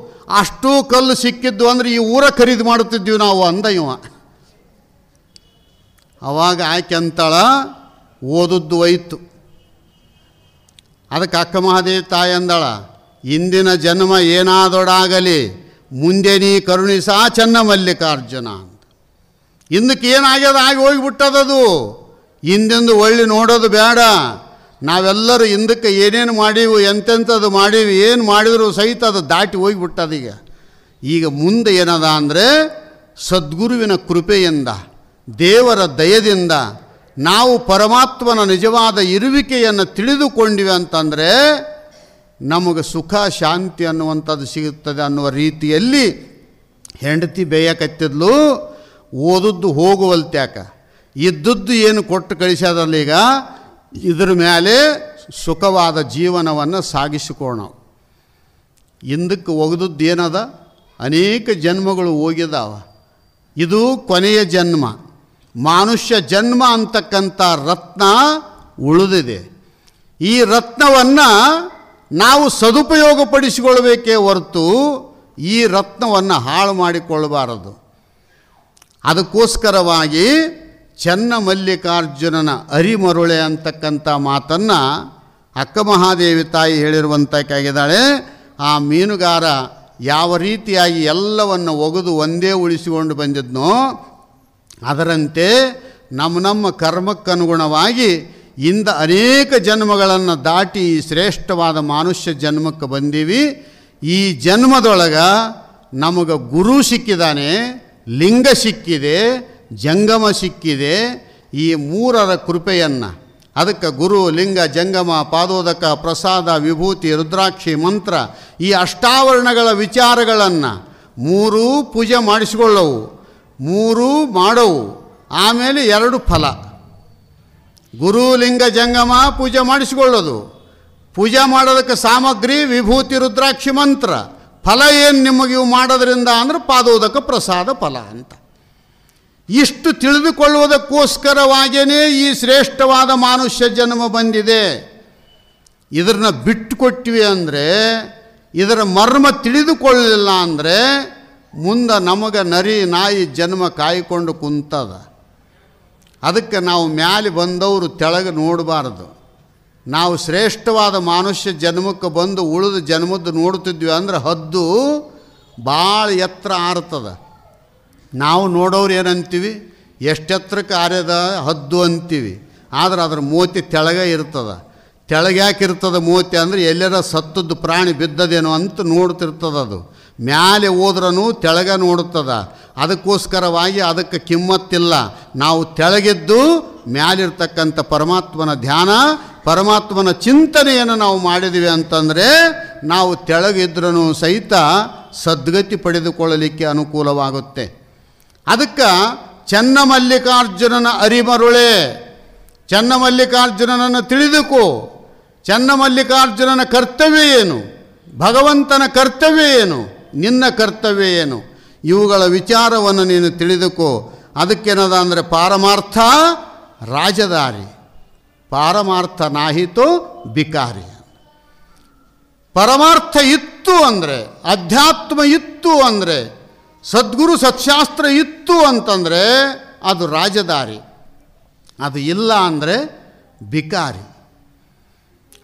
ಅಷ್ಟೂ ಕಲ್ಲು ಸಿಕ್ಕಿದ್ದು ಅಂದರೆ ಈ ಊರ ಖರೀದಿ ಮಾಡುತ್ತಿದ್ವಿ ನಾವು ಅಂದ ಇವ. ಅವಾಗ ಆಕೆ ಅಂತಾಳ, ಓದದ್ದು ಹೋಯ್ತು. ಅದಕ್ಕೆ ಅಕ್ಕ ಮಹಾದೇವಿ ತಾಯಿ ಅಂದಾಳ, ಇಂದಿನ ಜನ್ಮ ಏನಾದೊಡಾಗಲಿ ಮುಂದೆ ನೀ ಕರುಣಿಸಾ ಚೆನ್ನ ಮಲ್ಲಿಕಾರ್ಜುನ ಅಂತ. ಹಿಂದಕ್ಕೆ ಏನಾಗ್ಯದ ಆಗಿ ಹೋಗಿಬಿಟ್ಟದದು, ಹಿಂದೆಂದು ಒಳ್ಳೆ ನೋಡೋದು ಬೇಡ. ನಾವೆಲ್ಲರೂ ಹಿಂದಕ್ಕೆ ಏನೇನು ಮಾಡೀವಿ, ಎಂತೆಂಥದ್ದು ಮಾಡೀವಿ, ಏನು ಮಾಡಿದರೂ ಸಹಿತ ಅದು ದಾಟಿ ಹೋಗಿಬಿಟ್ಟದೀಗ. ಈಗ ಮುಂದೆ ಏನದ ಅಂದರೆ ಸದ್ಗುರುವಿನ ಕೃಪೆಯಿಂದ, ದೇವರ ದಯದಿಂದ ನಾವು ಪರಮಾತ್ಮನ ನಿಜವಾದ ಇರುವಿಕೆಯನ್ನು ತಿಳಿದುಕೊಂಡಿವೆ ಅಂತಂದರೆ ನಮಗೆ ಸುಖ ಶಾಂತಿ ಅನ್ನುವಂಥದ್ದು ಸಿಗುತ್ತದೆ ಅನ್ನುವ ರೀತಿಯಲ್ಲಿ ಹೆಂಡತಿ ಬೇಯಕತ್ತಿದ್ಲು. ಓದದ್ದು ಹೋಗುವಲ್ತ್ಯಾಕ, ಇದ್ದದ್ದು ಏನು ಕೊಟ್ಟು ಕಳಿಸ್ಯಾದಲ್ಲ, ಈಗ ಇದ್ರ ಮೇಲೆ ಸುಖವಾದ ಜೀವನವನ್ನು ಸಾಗಿಸಿಕೋಣ. ಹಿಂದಕ್ಕೆ ಒಗೆದದ್ದು ಏನದ, ಅನೇಕ ಜನ್ಮಗಳು ಹೋಗಿದ್ದಾವ, ಇದು ಕೊನೆಯ ಜನ್ಮ. ಮನುಷ್ಯ ಜನ್ಮ ಅಂತಕ್ಕಂಥ ರತ್ನ ಉಳಿದಿದೆ. ಈ ರತ್ನವನ್ನು ನಾವು ಸದುಪಯೋಗಪಡಿಸಿಕೊಳ್ಳಬೇಕೇ ಹೊರತು ಈ ರತ್ನವನ್ನು ಹಾಳು ಮಾಡಿಕೊಳ್ಳಬಾರದು. ಅದಕ್ಕೋಸ್ಕರವಾಗಿ ಚೆನ್ನ ಮಲ್ಲಿಕಾರ್ಜುನನ ಅರಿಮರುಳೆ ಅಂತಕ್ಕಂಥ ಮಾತನ್ನು ಅಕ್ಕ ಮಹಾದೇವಿ ತಾಯಿ ಹೇಳಿರುವಂತಕ್ಕಾಗಿದ್ದಾಳೆ. ಆ ಮೀನುಗಾರ ಯಾವ ರೀತಿಯಾಗಿ ಎಲ್ಲವನ್ನು ಒಗೆದು ಒಂದೇ ಉಳಿಸಿಕೊಂಡು ಬಂದಿದ್ನೋ ಅದರಂತೆ ನಮ್ಮ ಕರ್ಮಕ್ಕನುಗುಣವಾಗಿ ಇಂದ ಅನೇಕ ಜನ್ಮಗಳನ್ನು ದಾಟಿ ಈ ಶ್ರೇಷ್ಠವಾದ ಮನುಷ್ಯ ಜನ್ಮಕ್ಕೆ ಬಂದೀವಿ. ಈ ಜನ್ಮದೊಳಗೆ ನಮಗೆ ಗುರು ಸಿಕ್ಕಿದ್ದಾನೆ, ಲಿಂಗ ಸಿಕ್ಕಿದೆ, ಜಂಗಮ ಸಿಕ್ಕಿದೆ. ಈ ಮೂರರ ಕೃಪೆಯನ್ನು, ಅದಕ್ಕೆ ಗುರು, ಲಿಂಗ, ಜಂಗಮ, ಪಾದೋದಕ, ಪ್ರಸಾದ, ವಿಭೂತಿ, ರುದ್ರಾಕ್ಷಿ, ಮಂತ್ರ, ಈ ಅಷ್ಟಾವರಣಗಳ ವಿಚಾರಗಳನ್ನು ಮೂರೂ ಪೂಜೆ ಮಾಡಿಸಿಕೊಳ್ಳವು, ಮೂರೂ ಮಾಡವು. ಆಮೇಲೆ 2 ಫಲ, ಗುರು, ಲಿಂಗ, ಜಂಗಮ ಪೂಜೆ ಮಾಡಿಸಿಕೊಳ್ಳೋದು. ಪೂಜೆ ಮಾಡೋದಕ್ಕೆ ಸಾಮಗ್ರಿ ವಿಭೂತಿ, ರುದ್ರಾಕ್ಷಿ, ಮಂತ್ರ. ಫಲ ಏನು ನಿಮಗೆ ಇವು ಮಾಡೋದ್ರಿಂದ ಅಂದ್ರೆ ಪಾದೋದಕ, ಪ್ರಸಾದ ಫಲ ಅಂತ. ಇಷ್ಟು ತಿಳಿದುಕೊಳ್ಳುವುದಕ್ಕೋಸ್ಕರವಾಗಿಯೇ ಈ ಶ್ರೇಷ್ಠವಾದ ಮನುಷ್ಯ ಜನ್ಮ ಬಂದಿದೆ. ಇದನ್ನು ಬಿಟ್ಟುಕೊಟ್ಟಿವಿ ಅಂದರೆ, ಇದರ ಮರ್ಮ ತಿಳಿದುಕೊಳ್ಳಲಿಲ್ಲ ಅಂದರೆ ಮುಂದೆ ನಮಗೆ ನರಿ ನಾಯಿ ಜನ್ಮ ಕಾಯ್ಕೊಂಡು ಕುಂತದ. ಅದಕ್ಕೆ ನಾವು ಮ್ಯಾಲೆ ಬಂದವರು ತೆಳಗೆ ನೋಡಬಾರ್ದು. ನಾವು ಶ್ರೇಷ್ಠವಾದ ಮನುಷ್ಯ ಜನ್ಮಕ್ಕೆ ಬಂದು ಉಳಿದ ಜನ್ಮದ್ದು ನೋಡ್ತಿದ್ವಿ ಅಂದ್ರೆ ಹದ್ದು ಭಾಳ ಎತ್ತರ ಆರ್ತದ. ನಾವು ನೋಡೋರು ಏನಂತೀವಿ, ಎಷ್ಟೆತ್ತರಕ್ಕೆ ಆರ್ಯದ ಹದ್ದು ಅಂತೀವಿ. ಆದ್ರೆ ಅದ್ರ ಮೋತಿ ತೆಳಗೆ ಇರ್ತದೆ. ತೆಳಗೆ ಯಾಕೆ ಇರ್ತದೆ ಮೋತಿ ಅಂದರೆ ಎಲ್ಲರ ಸತ್ತದ್ದು ಪ್ರಾಣಿ ಬಿದ್ದದೇನೋ ಅಂತ ನೋಡ್ತಿರ್ತದೆ. ಅದು ಮ್ಯಾಲೆ ಹೋದ್ರೂ ತೆಳಗೆ ನೋಡುತ್ತದೆ. ಅದಕ್ಕೋಸ್ಕರವಾಗಿ ಅದಕ್ಕೆ ಕಿಮ್ಮತ್ತಿಲ್ಲ. ನಾವು ತೆಳಗೆದ್ದು ಮ್ಯಾಲಿರ್ತಕ್ಕಂಥ ಪರಮಾತ್ಮನ ಧ್ಯಾನ, ಪರಮಾತ್ಮನ ಚಿಂತನೆಯನ್ನು ನಾವು ಮಾಡಿದ್ವಿ ಅಂತಂದರೆ ನಾವು ತೆಳಗಿದ್ರೂ ಸಹಿತ ಸದ್ಗತಿ ಪಡೆದುಕೊಳ್ಳಲಿಕ್ಕೆ ಅನುಕೂಲವಾಗುತ್ತೆ. ಅದಕ್ಕೆ ಚನ್ನಮಲ್ಲಿಕಾರ್ಜುನನ ಅರಿಮರುಳೆ, ಚನ್ನಮಲ್ಲಿಕಾರ್ಜುನನನ್ನು ತಿಳಿದುಕೋ. ಚನ್ನಮಲ್ಲಿಕಾರ್ಜುನನ ಕರ್ತವ್ಯ ಏನು, ಭಗವಂತನ ಕರ್ತವ್ಯ ಏನು, ನಿನ್ನ ಕರ್ತವ್ಯ ಏನು, ಇವುಗಳ ವಿಚಾರವನ್ನು ನೀನು ತಿಳಿದುಕೋ. ಅದಕ್ಕೇನದ ಅಂದರೆ ಪಾರಮಾರ್ಥ ರಾಜದಾರಿ, ಪಾರಮಾರ್ಥ ನಾಹಿತೋ ಬಿಕಾರಿ. ಪರಮಾರ್ಥ ಇತ್ತು ಅಂದರೆ, ಅಧ್ಯಾತ್ಮ ಇತ್ತು ಅಂದರೆ, ಸದ್ಗುರು ಸತ್ಶಾಸ್ತ್ರ ಇತ್ತು ಅಂತಂದರೆ ಅದು ರಾಜದಾರಿ. ಅದು ಇಲ್ಲ ಅಂದರೆ ಬಿಕಾರಿ.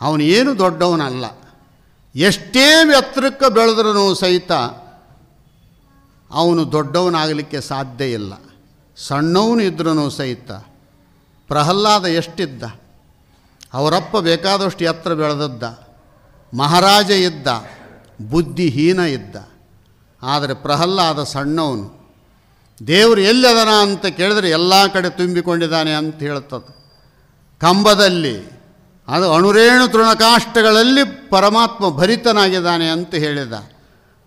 ಅವನು ಏನು ದೊಡ್ಡವನಲ್ಲ. ಎಷ್ಟೇ ಎತ್ತರಕ್ಕೆ ಬೆಳೆದ್ರೂ ಸಹಿತ ಅವನು ದೊಡ್ಡವನಾಗಲಿಕ್ಕೆ ಸಾಧ್ಯ ಇಲ್ಲ. ಸಣ್ಣವನು ಇದ್ರೂ ಸಹಿತ. ಪ್ರಹ್ಲಾದ ಎಷ್ಟಿದ್ದ, ಅವರಪ್ಪ ಬೇಕಾದಷ್ಟು ಎತ್ತರ ಬೆಳೆದದ್ದ, ಮಹಾರಾಜ ಇದ್ದ, ಬುದ್ಧಿಹೀನ ಇದ್ದ. ಆದರೆ ಪ್ರಹ್ಲಾದ ಸಣ್ಣವನು. ದೇವರು ಎಲ್ಲದನ ಅಂತ ಕೇಳಿದ್ರೆ ಎಲ್ಲ ಕಡೆ ತುಂಬಿಕೊಂಡಿದ್ದಾನೆ ಅಂತ ಹೇಳ್ತದೆ. ಕಂಬದಲ್ಲಿ, ಅದು ಅಣುರೇಣು ತೃಣಕಾಷ್ಟಗಳಲ್ಲಿ ಪರಮಾತ್ಮ ಭರಿತನಾಗಿದ್ದಾನೆ ಅಂತ ಹೇಳಿದ.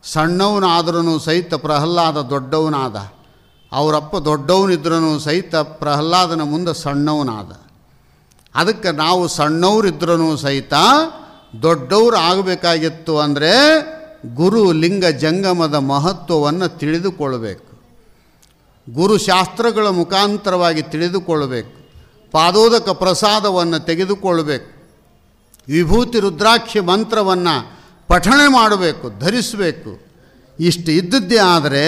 ಸಣ್ಣವನಾದ್ರೂ ಸಹಿತ ಪ್ರಹ್ಲಾದ ದೊಡ್ಡವನಾದ. ಅವರಪ್ಪ ದೊಡ್ಡವನಿದ್ರೂ ಸಹಿತ ಪ್ರಹ್ಲಾದನ ಮುಂದೆ ಸಣ್ಣವನಾದ. ಅದಕ್ಕೆ ನಾವು ಸಣ್ಣವರಿದ್ರೂ ಸಹಿತ ದೊಡ್ಡವರು ಆಗಬೇಕಾಗಿತ್ತು ಅಂದರೆ ಗುರು, ಲಿಂಗ, ಜಂಗಮದ ಮಹತ್ವವನ್ನು ತಿಳಿದುಕೊಳ್ಳಬೇಕು. ಗುರುಶಾಸ್ತ್ರಗಳ ಮುಖಾಂತರವಾಗಿ ತಿಳಿದುಕೊಳ್ಳಬೇಕು. ಪಾದೋದಕ ಪ್ರಸಾದವನ್ನು ತೆಗೆದುಕೊಳ್ಳಬೇಕು. ವಿಭೂತಿ, ರುದ್ರಾಕ್ಷಿ ಮಂತ್ರವನ್ನು ಪಠಣೆ ಮಾಡಬೇಕು, ಧರಿಸಬೇಕು. ಇಷ್ಟು ಇದ್ದದ್ದೇ ಆದರೆ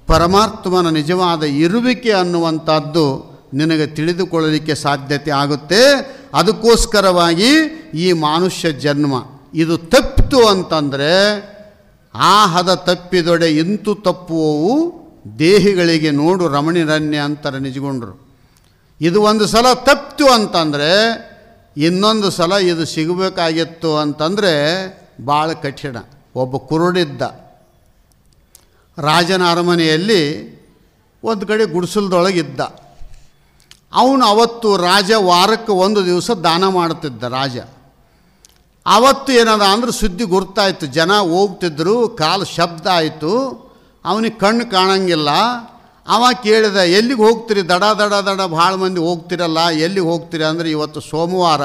ಪರಮಾತ್ಮನ ನಿಜವಾದ ಇರುವಿಕೆ ಅನ್ನುವಂಥದ್ದು ನಿನಗೆ ತಿಳಿದುಕೊಳ್ಳಲಿಕ್ಕೆ ಸಾಧ್ಯತೆ ಆಗುತ್ತೆ. ಅದಕ್ಕೋಸ್ಕರವಾಗಿ ಈ ಮನುಷ್ಯ ಜನ್ಮ ಇದು ತಪ್ಪಿತು ಅಂತಂದರೆ ಆ ಹದ ತಪ್ಪಿದೊಡೆ ಇಂತು ತಪ್ಪುವವು ದೇಹಿಗಳಿಗೆ ನೋಡು ರಮಣಿರಣ್ಯ ಅಂತಾರೆ ನಿಜಗೊಂಡ್ರು. ಇದು ಒಂದು ಸಲ ತಪ್ಪಿತು ಅಂತಂದರೆ ಇನ್ನೊಂದು ಸಲ ಇದು ಸಿಗಬೇಕಾಗಿತ್ತು ಅಂತಂದರೆ ಭಾಳ ಕಠಿಣ. ಒಬ್ಬ ಕುರುಡಿದ್ದ, ರಾಜನ ಅರಮನೆಯಲ್ಲಿ ಒಂದು ಕಡೆ ಗುಡಿಸಲ್ದೊಳಗಿದ್ದ. ಅವನು ಅವತ್ತು ರಾಜ ವಾರಕ್ಕೆ 1 ದಿವಸ ದಾನ ಮಾಡ್ತಿದ್ದ ರಾಜ. ಅವತ್ತು ಏನದ ಅಂದ್ರೆ ಸುದ್ದಿ ಗುರ್ತಾಯಿತು, ಜನ ಹೋಗ್ತಿದ್ರು, ಕಾಲು ಶಬ್ದ ಆಯಿತು, ಅವನಿಗೆ ಕಣ್ಣು ಕಾಣಂಗಿಲ್ಲ. ಅವ ಕೇಳಿದ, ಎಲ್ಲಿಗೆ ಹೋಗ್ತೀರಿ, ದಡ ದಡ ದಡ ಭಾಳ ಮಂದಿ ಹೋಗ್ತಿರಲ್ಲ, ಎಲ್ಲಿಗೆ ಹೋಗ್ತೀರಿ ಅಂದರೆ ಇವತ್ತು ಸೋಮವಾರ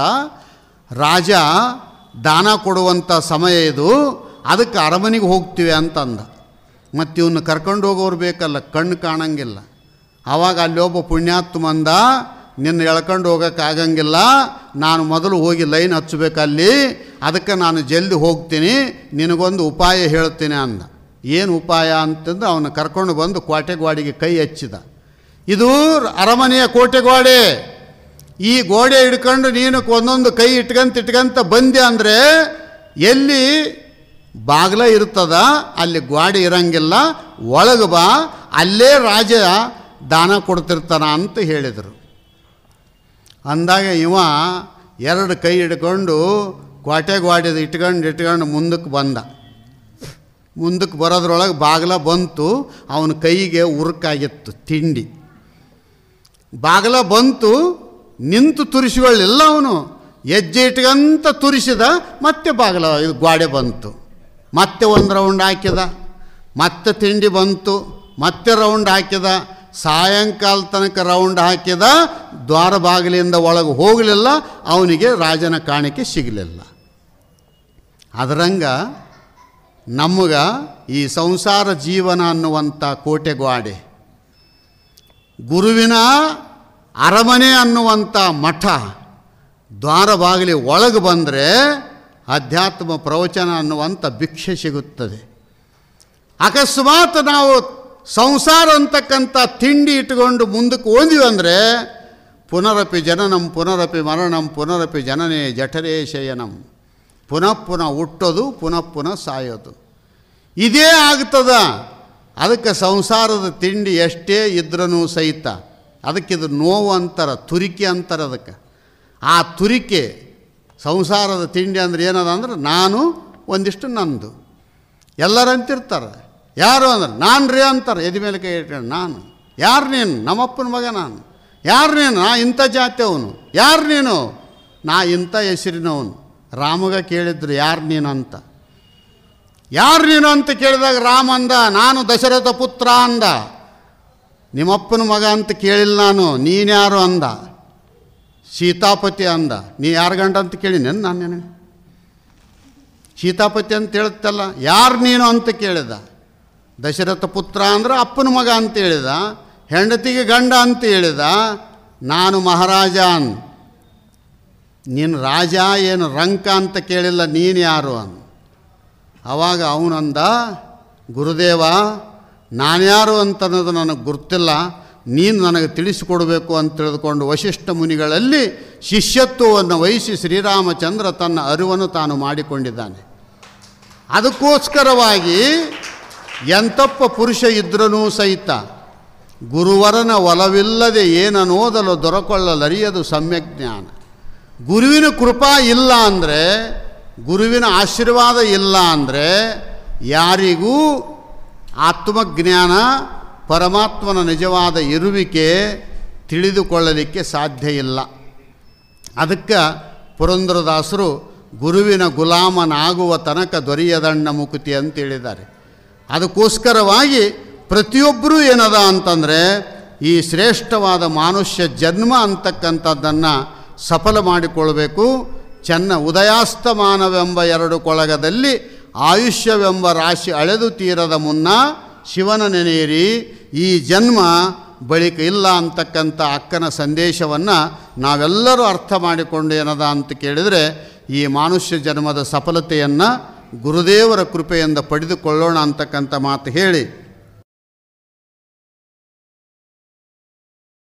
ರಾಜ ದಾನ ಕೊಡುವಂಥ ಸಮಯ ಇದು, ಅದಕ್ಕೆ ಅರಮನೆಗೆ ಹೋಗ್ತೀವಿ ಅಂತಂದ. ಮತ್ತು ಇವನ್ನ ಕರ್ಕೊಂಡು ಹೋಗೋರು ಬೇಕಲ್ಲ, ಕಣ್ಣು ಕಾಣಂಗಿಲ್ಲ. ಆವಾಗ ಅಲ್ಲಿ ಒಬ್ಬ ಪುಣ್ಯಾತ್ಮ ಅಂದ, ನಿನ್ನ ಎಳ್ಕೊಂಡು ಹೋಗೋಕ್ಕಾಗಂಗಿಲ್ಲ, ನಾನು ಮೊದಲು ಹೋಗಿ ಲೈನ್ ಹಚ್ಚಬೇಕಲ್ಲಿ, ಅದಕ್ಕೆ ನಾನು ಜಲ್ದಿ ಹೋಗ್ತೀನಿ, ನಿನಗೊಂದು ಉಪಾಯ ಹೇಳ್ತೀನಿ ಅಂದ. ಏನು ಉಪಾಯ ಅಂತಂದ್ರೆ ಅವನು ಕರ್ಕೊಂಡು ಬಂದು ಕೋಟೆಗ್ವಾಡಿಗೆ ಕೈ ಹಚ್ಚಿದ. ಇದು ಅರಮನೆಯ ಕೋಟೆಗ್ವಾಡೆ, ಈ ಗೋಡೆ ಹಿಡ್ಕೊಂಡು ನೀನು ಒಂದೊಂದು ಕೈ ಇಟ್ಕಂತ ಬಂದೆ ಅಂದರೆ ಎಲ್ಲಿ ಬಾಗಿಲ ಇರ್ತದ ಅಲ್ಲಿ ಗೋಡೆ ಇರಂಗಿಲ್ಲ, ಒಳಗೆ ಬಾ, ಅಲ್ಲೇ ರಾಜ ದಾನ ಕೊಡ್ತಿರ್ತಾನ ಅಂತ ಹೇಳಿದರು. ಅಂದಾಗ ಇವ 2 ಕೈ ಹಿಡ್ಕೊಂಡು ಕ್ವಾಟೆಗ್ವಾಡಿದ ಇಟ್ಕೊಂಡು ಮುಂದಕ್ಕೆ ಬಂದ. ಮುಂದಕ್ಕೆ ಬರೋದ್ರೊಳಗೆ ಬಾಗಿಲ ಬಂತು. ಅವನ ಕೈಗೆ ಉರುಕಾಗಿತ್ತು ತಿಂಡಿ. ಬಾಗಿಲ ಬಂತು, ನಿಂತು ತುರಿಸಿಕೊಳ್ಳಿಲ್ಲ. ಅವನು ಹೆಜ್ಜೆ ಇಟ್ಕಂತ ತುರಿಸಿದ. ಮತ್ತೆ ಬಾಗಿಲ ಇದು ಗೋಡೆ ಬಂತು. ಮತ್ತೆ 1 ರೌಂಡ್ ಹಾಕಿದ. ಮತ್ತೆ ತಿಂಡಿ ಬಂತು. ಮತ್ತೆ ರೌಂಡ್ ಹಾಕಿದ. ಸಾಯಂಕಾಲ ತನಕ ರೌಂಡ್ ಹಾಕಿದ. ದ್ವಾರ ಬಾಗಿಲಿಂದ ಒಳಗೆ ಹೋಗಲಿಲ್ಲ. ಅವನಿಗೆ ರಾಜನ ಕಾಣಿಕೆ ಸಿಗಲಿಲ್ಲ. ಅದರಂಗ ನಮಗೆ ಈ ಸಂಸಾರ ಜೀವನ ಅನ್ನುವಂಥ ಕೋಟೆಗ್ವಾಡೆ, ಗುರುವಿನ ಅರಮನೆ ಅನ್ನುವಂಥ ಮಠ, ದ್ವಾರ ಬಾಗಿಲಿ ಒಳಗೆ ಬಂದರೆ ಅಧ್ಯಾತ್ಮ ಪ್ರವಚನ ಅನ್ನುವಂಥ ಭಿಕ್ಷೆ ಸಿಗುತ್ತದೆ. ಅಕಸ್ಮಾತ್ ನಾವು ಸಂಸಾರ ಅಂತಕ್ಕಂಥ ತಿಂಡಿ ಇಟ್ಟುಕೊಂಡು ಮುಂದಕ್ಕೆ ಓದಿವಿ ಅಂದರೆ ಪುನರಪಿ ಜನನಂ ಪುನರಪಿ ಮರಣಂ ಪುನರಪಿ ಜನನೇ ಜಠರೇ ಶಯನಂ, ಪುನಃ ಪುನಃ ಹುಟ್ಟೋದು, ಪುನಃ ಪುನಃ ಸಾಯೋದು, ಇದೇ ಆಗ್ತದ. ಅದಕ್ಕೆ ಸಂಸಾರದ ತಿಂಡಿ ಎಷ್ಟೇ ಇದ್ರೂ ಸಹಿತ ಅದಕ್ಕಿದು ನೋವು ಅಂತಾರೆ, ತುರಿಕೆ ಅಂತಾರೆ. ಅದಕ್ಕೆ ಆ ತುರಿಕೆ ಸಂಸಾರದ ತಿಂಡಿ ಅಂದ್ರೆ ಏನದ ಅಂದ್ರೆ ನಾನು ಒಂದಿಷ್ಟು ನಂದು. ಎಲ್ಲರೂ ಅಂತಿರ್ತಾರೆ. ಯಾರು ಅಂದ್ರೆ ನಾನು ರೀ ಅಂತಾರೆ. ಎದೆ ಮೇಲೆ ಕೈ ಇಟ್ಕೊಂಡು ನಾನು. ಯಾರು ನೀನು? ನಮ್ಮಪ್ಪನ ಮಗ ನಾನು. ಯಾರು ನೀನು? ನಾ ಇಂಥ ಜಾತಿಯವನು. ಯಾರು ನೀನು? ನಾ ಇಂಥ ಹೆಸರಿನವನು. ರಾಮಗ ಕೇಳಿದ್ರು ಯಾರು ನೀನು ಅಂತ. ಯಾರು ನೀನು ಅಂತ ಕೇಳಿದಾಗ ರಾಮ ಅಂದ ನಾನು ದಶರಥ ಪುತ್ರ ಅಂದ. ನಿಮ್ಮಪ್ಪನ ಮಗ ಅಂತ ಕೇಳಿಲ್ಲ ನಾನು. ನೀನ್ಯಾರು ಅಂದ. ಸೀತಾಪತಿ ಅಂದ. ನೀ ಯಾರು ಗಂಡ ಅಂತ ಕೇಳಿನೇನು ನಾನು ನನಗೆ? ಸೀತಾಪತಿ ಅಂತ ಹೇಳುತ್ತಲ್ಲ. ಯಾರು ನೀನು ಅಂತ ಕೇಳಿದ. ದಶರಥ ಪುತ್ರ ಅಂದ್ರೆ ಅಪ್ಪನ ಮಗ ಅಂತ ಹೇಳಿದ. ಹೆಂಡತಿಗೆ ಗಂಡ ಅಂತ ಹೇಳಿದ. ನಾನು ಮಹಾರಾಜ ಅನ್. ನೀನು ರಾಜ ಏನು ರಂಕ ಅಂತ ಕೇಳಿಲ್ಲ, ನೀನು ಯಾರು ಅನ್. ಆವಾಗ ಅವನಂದ ಗುರುದೇವ ನಾನ್ಯಾರು ಅಂತನ್ನೋದು ನನಗೆ ಗೊತ್ತಿಲ್ಲ, ನೀನು ನನಗೆ ತಿಳಿಸಿಕೊಡಬೇಕು ಅಂತ ತಿಳಿದುಕೊಂಡು ವಶಿಷ್ಠ ಮುನಿಗಳಲ್ಲಿ ಶಿಷ್ಯತ್ವವನ್ನು ವಹಿಸಿ ಶ್ರೀರಾಮಚಂದ್ರ ತನ್ನ ಅರಿವನ್ನು ತಾನು ಮಾಡಿಕೊಂಡಿದ್ದಾನೆ. ಅದಕ್ಕೋಸ್ಕರವಾಗಿ ಎಂತಪ್ಪ ಪುರುಷ ಇದ್ರೂ ಸಹಿತ ಗುರುವರನ ಒಲವಿಲ್ಲದೆ ಏನನ್ನೋದಲು ದೊರಕೊಳ್ಳಲರಿಯದು ಸಮ್ಯಜ್ಞಾನ. ಗುರುವಿನ ಕೃಪಾ ಇಲ್ಲ ಅಂದರೆ, ಗುರುವಿನ ಆಶೀರ್ವಾದ ಇಲ್ಲ ಅಂದರೆ ಯಾರಿಗೂ ಆತ್ಮಜ್ಞಾನ, ಪರಮಾತ್ಮನ ನಿಜವಾದ ಇರುವಿಕೆ ತಿಳಿದುಕೊಳ್ಳಲಿಕ್ಕೆ ಸಾಧ್ಯ ಇಲ್ಲ. ಅದಕ್ಕೆ ಪುರಂದರದಾಸರು ಗುರುವಿನ ಗುಲಾಮನಾಗುವ ತನಕ ದೊರೆಯದಣ್ಣ ಮುಕುತಿ ಅಂತೇಳಿದ್ದಾರೆ. ಅದಕ್ಕೋಸ್ಕರವಾಗಿ ಪ್ರತಿಯೊಬ್ಬರೂ ಏನದ ಅಂತಂದರೆ ಈ ಶ್ರೇಷ್ಠವಾದ ಮಾನುಷ್ಯ ಜನ್ಮ ಅಂತಕ್ಕಂಥದ್ದನ್ನು ಸಫಲ ಮಾಡಿಕೊಳ್ಬೇಕು. ಉದಯಾಸ್ತಮಾನವೆಂಬ 2 ಕೊಳಗದಲ್ಲಿ ಆಯುಷ್ಯವೆಂಬ ರಾಶಿ ಅಳೆದು ತೀರದ ಮುನ್ನ ಶಿವನ ನೆನೆಯಿರಿ, ಈ ಜನ್ಮ ಬಳಿಕ ಇಲ್ಲ ಅಂತಕ್ಕಂಥ ಅಕ್ಕನ ಸಂದೇಶವನ್ನು ನಾವೆಲ್ಲರೂ ಅರ್ಥ ಮಾಡಿಕೊಂಡು ಏನದ ಅಂತ ಕೇಳಿದರೆ ಈ ಮಾನುಷ್ಯ ಜನ್ಮದ ಸಫಲತೆಯನ್ನು ಗುರುದೇವರ ಕೃಪೆಯಿಂದ ಪಡೆದುಕೊಳ್ಳೋಣ ಅಂತಕ್ಕಂಥ ಮಾತು ಹೇಳಿ